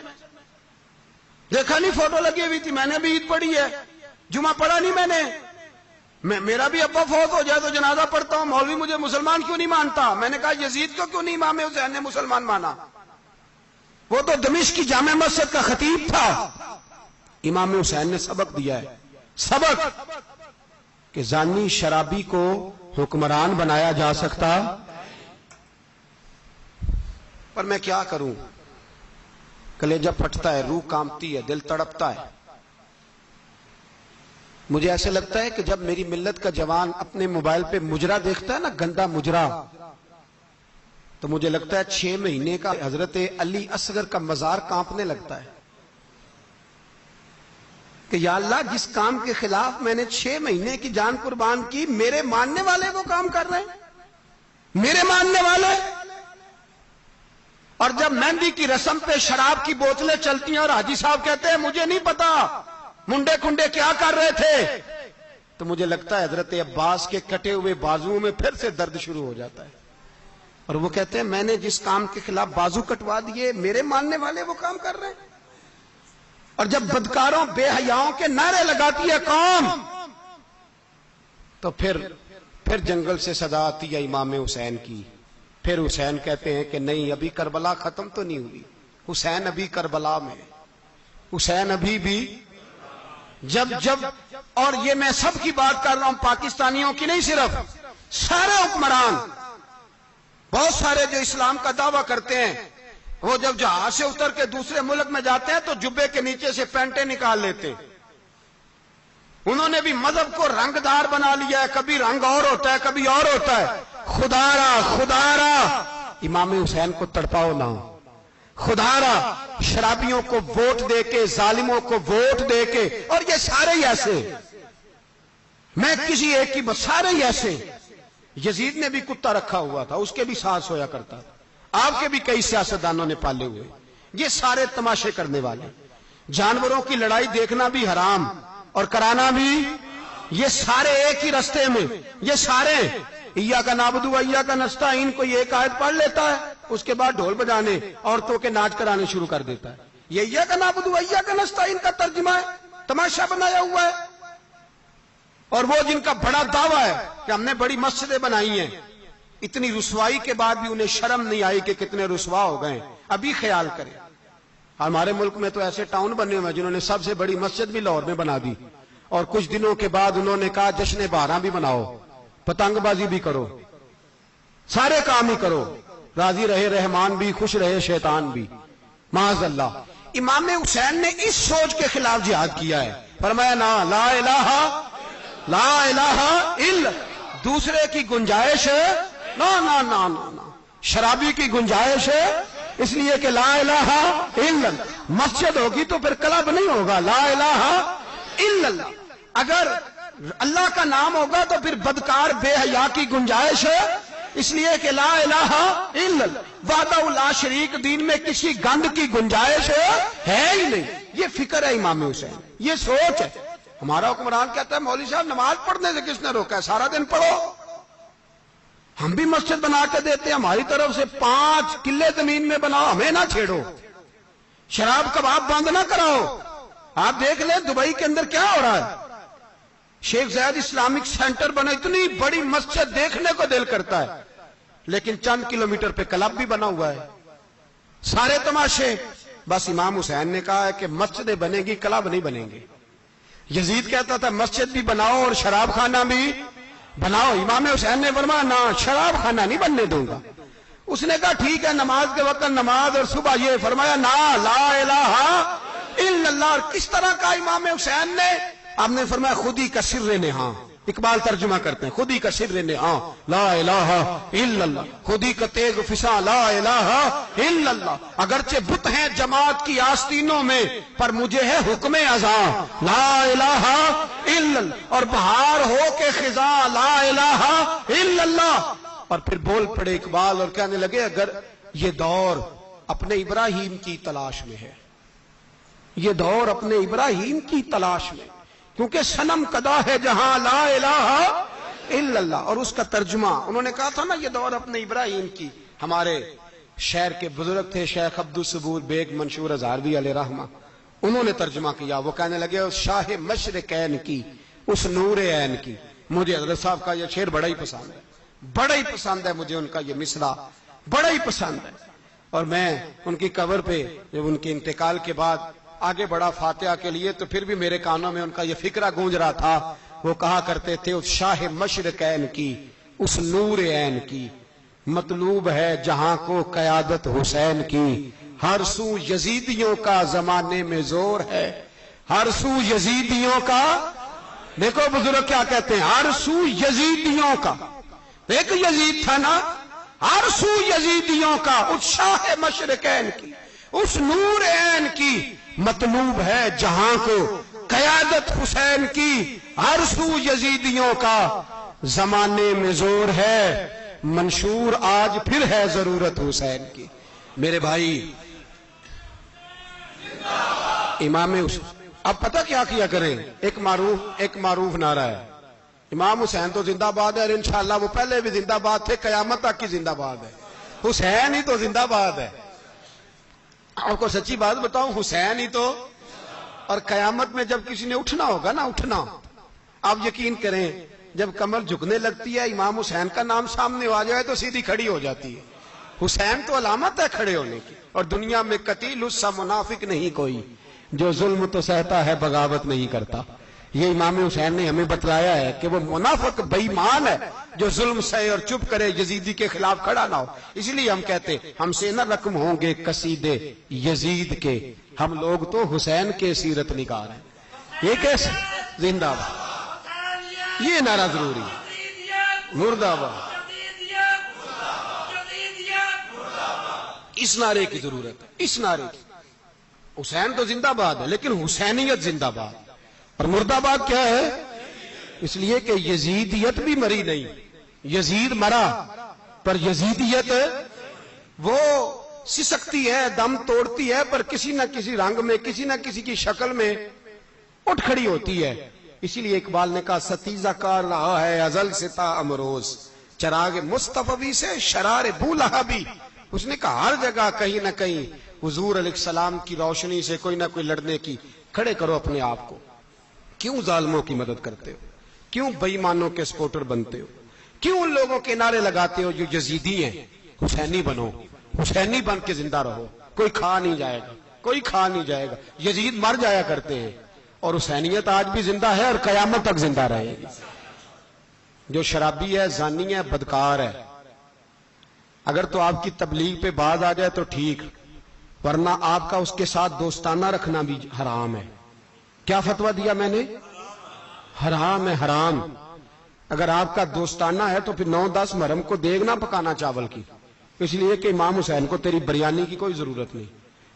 دیکھا نہیں فوٹو لگی ہوئی تھی، میں نے بھی عید پڑھی ہے، جمعہ پڑھا نہیں میں نے. میرا بھی ابا فوت ہو جائے تو جنازہ پڑھتا ہوں، مولوی مجھے مسلمان کیوں نہیں مانتا؟ میں نے کہا یزید کو کیوں نہیں امام حسین نے مسلمان مانا؟ وہ تو دمشق کی جامع مسجد کا خطیب تھا. امام حسین نے سبق دیا ہے، سبق کہ زانی شرابی کو حکمران بنایا جا سکتا. پر میں کیا کروں، کلیجہ پھٹتا ہے، روح کانپتی ہے، دل تڑپتا ہے. مجھے ایسے لگتا ہے کہ جب میری ملت کا جوان اپنے موبائل پہ مجرا دیکھتا ہے نا، گندا مجرا، تو مجھے لگتا ہے 6 مہینے کا حضرت علی اصغر کا مزار کانپنے لگتا ہے کہ یا اللہ جس کام کے خلاف میں نے 6 مہینے کی جان قربان کی، میرے ماننے والے وہ کام کر رہے ہیں، میرے ماننے والے. اور جب مہندی کی رسم پہ شراب کی بوتلیں چلتی ہیں اور حاجی صاحب کہتے ہیں مجھے نہیں پتا منڈے کنڈے کیا کر رہے تھے، تو مجھے لگتا ہے حضرت عباس کے کٹے ہوئے بازوؤں میں پھر سے درد شروع ہو جاتا ہے. اور وہ کہتے ہیں میں نے جس کام کے خلاف بازو کٹوا دیے، میرے ماننے والے وہ کام کر رہے ہیں. اور جب بدکاروں بے حیاؤں کے نعرے لگاتی ہے قوم، تو پھر جنگل سے صدا آتی ہے امام حسین کی. پھر حسین کہتے ہیں کہ نہیں، ابھی کربلا ختم تو نہیں ہوئی، حسین ابھی کربلا میں، حسین ابھی بھی. جب اور یہ میں سب کی بات کر رہا ہوں، پاکستانیوں کی نہیں، صرف سارے حکمران، بہت سارے جو اسلام کا دعویٰ کرتے ہیں، وہ جب جہاز سے اتر کے دوسرے ملک میں جاتے ہیں تو جبے کے نیچے سے پینٹیں نکال لیتے ہیں۔ انہوں نے بھی مذہب کو رنگ دار بنا لیا ہے، کبھی رنگ اور ہوتا ہے کبھی اور ہوتا ہے۔ خدا را امام حسین کو تڑپاؤ نہ، خدا را شرابیوں کو ووٹ دے کے، ظالموں کو ووٹ دے کے، اور یہ سارے ہی ایسے، میں کسی ایک کی بس، سارے ہی ایسے۔ یزید نے بھی کتا رکھا ہوا تھا، اس کے بھی ساتھ سویا کرتا تھا، آپ کے بھی کئی سیاستدانوں نے پالے ہوئے۔ یہ سارے تماشے کرنے والے، جانوروں کی لڑائی دیکھنا بھی حرام اور کرانا بھی، یہ سارے ایک ہی رستے میں، یہ سارے ایاک نعبد و ایاک نستعین کو یہ ایک آیت پڑھ لیتا ہے، اس کے بعد ڈھول بجانے، عورتوں کے ناچ کرانے شروع کر دیتا ہے۔ یہ ایاک نعبد و ایاک نستعین کا ترجمہ ہے، تماشا بنایا ہوا ہے۔ اور وہ جن کا بڑا دعویٰ ہے کہ ہم نے بڑی مسجدیں بنائی ہیں، اتنی رسوائی کے بعد بھی انہیں شرم نہیں آئی کہ کتنے رسوا ہو گئے۔ ابھی خیال کریں، ہمارے ملک میں تو ایسے ٹاؤن بنے ہوئے ہیں جنہوں نے سب سے بڑی مسجد بھی لاہور میں بنا دی، اور کچھ دنوں کے بعد انہوں نے کہا جشن بہاراں بھی بناؤ، پتنگ بازی بھی کرو، سارے کام ہی کرو، راضی رہے رحمان بھی، خوش رہے شیطان بھی، معاذ اللہ۔ امام حسین نے اس سوچ کے خلاف جہاد کیا ہے، فرمایا نا لا الہ الا، دوسرے کی گنجائش نا، شرابی کی گنجائش ہے، اس لیے کہ لا الہ الا، مسجد ہوگی تو پھر کلب نہیں ہوگا، لا الہ الا اللہ۔ اگر اللہ کا نام ہوگا تو پھر بدکار بے حیا کی گنجائش ہے، اس لیے کہ لا الہ الا اللہ، وحدہ لا شریک دین میں کسی گند کی گنجائش ہے ہی نہیں۔ یہ فکر ہے امام حسین، یہ سوچ ہے۔ ہمارا حکمران کہتا ہے مولوی صاحب نماز پڑھنے سے کس نے روکا ہے، سارا دن پڑھو۔ ہم بھی مسجد بنا کے دیتے ہیں، ہماری طرف سے 5 کلے زمین میں بناؤ، ہمیں نہ چھیڑو، شراب کباب بند نہ کراؤ۔ آپ دیکھ لیں دبئی کے اندر کیا ہو رہا ہے، شیخ زید اسلامک سینٹر بنا، اتنی بڑی مسجد دیکھنے کو دل کرتا ہے، لیکن چند کلومیٹر پہ کلب بھی بنا ہوا ہے، سارے تماشے۔ بس امام حسین نے کہا ہے کہ مسجدیں بنے گی، کلب نہیں بنیں گے۔ یزید کہتا تھا مسجد بھی بناؤ اور شراب خانہ بھی بناؤ، امام حسین نے فرمایا نہ، شراب خانہ نہیں بننے دوں گا۔ اس نے کہا ٹھیک ہے، نماز کے وقت نماز اور صبح یہ، فرمایا نہ، لا الہ الا اللہ۔ اور کس طرح کا امام حسین نے، آپ نے فرمایا خود ہی کا سر نہاں، اقبال ترجمہ کرتے ہیں خود ہی کا سر نہاں لا الہ الا اللہ، خود ہی کا تیغ فساں لا الہ الا اللہ۔ اگرچہ بت ہیں جماعت کی آستینوں میں، پر مجھے ہے حکم ازاں لا الہ الا اللہ، اور بہار ہو کے خزاں لا الہ الا اللہ۔ اور پھر بول پڑے اقبال اور کہنے لگے اگر یہ دور اپنے ابراہیم کی تلاش میں ہے، یہ دور اپنے ابراہیم کی تلاش میں، کیونکہ صنم کدا ہے جہاں لا الہ الا اللہ۔ اور اس کا ترجمہ انہوں نے کہا تھا نا یہ دور اپنے ابراہیم کی۔ ہمارے شہر کے بزرگ تھے شیخ عبدالصبور بیگ منشور ہزاروی علیہ رحمہ، انہوں نے ترجمہ کیا، وہ کہنے لگے اس شاہ مشرقین کی، اس نور عین کی۔ مجھے حضرت صاحب کا یہ شعر بڑا ہی پسند ہے، بڑا ہی پسند ہے مجھے، ان کا یہ مصرع بڑا ہی پسند ہے۔ اور میں ان کی قبر پہ جب ان کے انتقال کے بعد آگے بڑھا فاتحہ کے لیے تو پھر بھی میرے کانوں میں ان کا یہ فکرہ گونج رہا تھا، وہ کہا کرتے تھے اس شاہ مشرقین کی، اس نور عین کی، مطلوب ہے جہاں کو قیادت حسین کی، ہر سو یزیدیوں کا زمانے میں زور ہے، ہر سو یزیدیوں کا۔ دیکھو بزرگ کیا کہتے ہیں، ہر سو یزیدیوں کا، ایک یزید تھا نا، ہر سو یزیدیوں کا، اس شاہ مشرقین کی، اس نور عین کی، مطلوب ہے جہاں کو قیادت حسین کی، ہر سو یزیدیوں کا زمانے میں زور ہے، منشور آج پھر ہے ضرورت حسین کی۔ میرے بھائی امام حسین، اب پتہ کیا کریں، ایک معروف نعرہ ہے، امام حسین تو زندہ باد ہے، اور انشاءاللہ وہ پہلے بھی زندہ باد تھے، قیامت تک کی زندہ باد ہے، حسین ہی تو زندہ باد ہے۔ آپ کو سچی بات بتاؤں، حسین ہی تو، اور قیامت میں جب کسی نے اٹھنا ہوگا نا، اٹھنا، آپ یقین کریں جب کمر جھکنے لگتی ہے، امام حسین کا نام سامنے آ جائے تو سیدھی کھڑی ہو جاتی ہے۔ حسین تو علامت ہے کھڑے ہونے کی، اور دنیا میں قتیل اس سا منافق نہیں کوئی، جو ظلم تو سہتا ہے بغاوت نہیں کرتا. یہ امام حسین نے ہمیں بتلایا ہے کہ وہ منافق بے ایمان ہے جو ظلم سہے اور چپ کرے، یزیدی کے خلاف کھڑا نہ ہو. اس لیے ہم کہتے ہم سے نہ رقم ہوں گے قصیدے یزید کے، ہم لوگ تو حسین کے سیرت نگار ہیں. یہ کیسے زندہ باد، یہ نعرہ ضروری ہے. مرد آباد، اس نعرے کی ضرورت ہے، اس نعرے کی. حسین تو زندہ باد ہے لیکن حسینیت زندہ باد. اور مرد آباد کیا ہے؟ اس لیے کہ یزیدیت بھی مری نہیں. یزید مرا پر یزیدیت وہ سسکتی ہے، دم توڑتی ہے، پر کسی نہ کسی رنگ میں، کسی نہ کسی کی شکل میں اٹھ کھڑی ہوتی ہے. اسی لیے اقبال نے کہا ستیزہ کار رہا ہے ازل سے تا امروز، چراغ مصطفی سے شرار بولہبی. اس نے کہا ہر جگہ کہیں نہ کہیں حضور علیہ السلام کی روشنی سے کوئی نہ کوئی لڑنے کی. کھڑے کرو اپنے آپ کو. کیوں ظالموں کی مدد کرتے ہو؟ کیوں بے ایمانوں کے سپورٹر بنتے ہو؟ کیوں ان لوگوں کے نعرے لگاتے ہو جو یزیدی ہیں؟ حسینی بنو، حسینی بن کے زندہ رہو. کوئی کھا نہیں جائے گا، کوئی کھا نہیں جائے گا. یزید مر جایا کرتے ہیں اور حسینیت آج بھی زندہ ہے اور قیامت تک زندہ رہے گی. جو شرابی ہے، زانی ہے، بدکار ہے، اگر تو آپ کی تبلیغ پہ باز آ جائے تو ٹھیک، ورنہ آپ کا اس کے ساتھ دوستانہ رکھنا بھی حرام ہے. کیا فتویٰ دیا میں نے؟ حرام ہے، حرام. اگر آپ کا دوستانہ ہے تو پھر 9-10 محرم کو دیگ نہ پکانا چاول کی، اس لیے کہ امام حسین کو تیری بریانی کی کوئی ضرورت نہیں.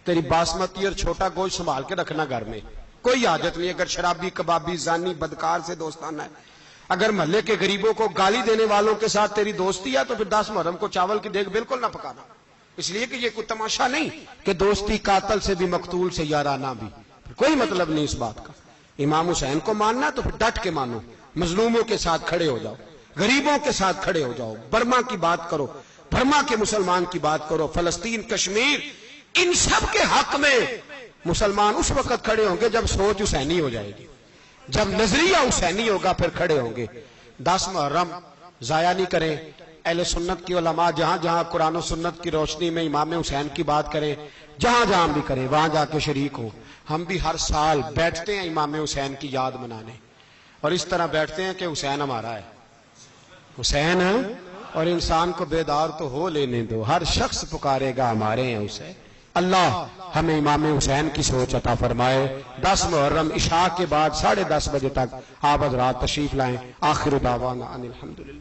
تیری باسمتی اور چھوٹا گوشت سنبھال کے رکھنا گھر میں، کوئی حاجت نہیں. اگر شرابی، کبابی، زانی، بدکار سے دوستانہ ہے، اگر محلے کے غریبوں کو گالی دینے والوں کے ساتھ تیری دوستی ہے تو پھر 10 محرم کو چاول کی دیگ بالکل نہ پکانا. اس لیے کہ یہ کوئی تماشا نہیں کہ دوستی قاتل سے بھی مقتول سے یارانہ بھی. کوئی مطلب نہیں اس بات کا. امام حسین کو ماننا تو پھر ڈٹ کے مانو. مظلوموں کے ساتھ کھڑے ہو جاؤ، غریبوں کے ساتھ کھڑے ہو جاؤ. برما کی بات کرو، برما کے مسلمان کی بات کرو، فلسطین، کشمیر، ان سب کے حق میں مسلمان اس وقت کھڑے ہوں گے جب سوچ حسینی ہو جائے گی، جب نظریہ حسینی ہوگا پھر کھڑے ہوں گے. 10 محرم ضائع نہیں کریں. اہل سنت کی علماء جہاں جہاں قرآن و سنت کی روشنی میں امام حسین کی بات کریں، جہاں جہاں بھی کریں، وہاں جا کے شریک ہوں. ہم بھی ہر سال بیٹھتے ہیں امام حسین کی یاد منانے، اور اس طرح بیٹھتے ہیں کہ حسین ہمارا ہے، حسین ہے. اور انسان کو بیدار تو ہو لینے دو، ہر شخص پکارے گا ہمارے ہیں حسین. اللہ ہمیں امام حسین کی سوچ عطا فرمائے. 10 محرم عشاء کے بعد 10:30 بجے تک آپ حضرات تشریف لائیں. آخر دعوانا ان الحمدللہ.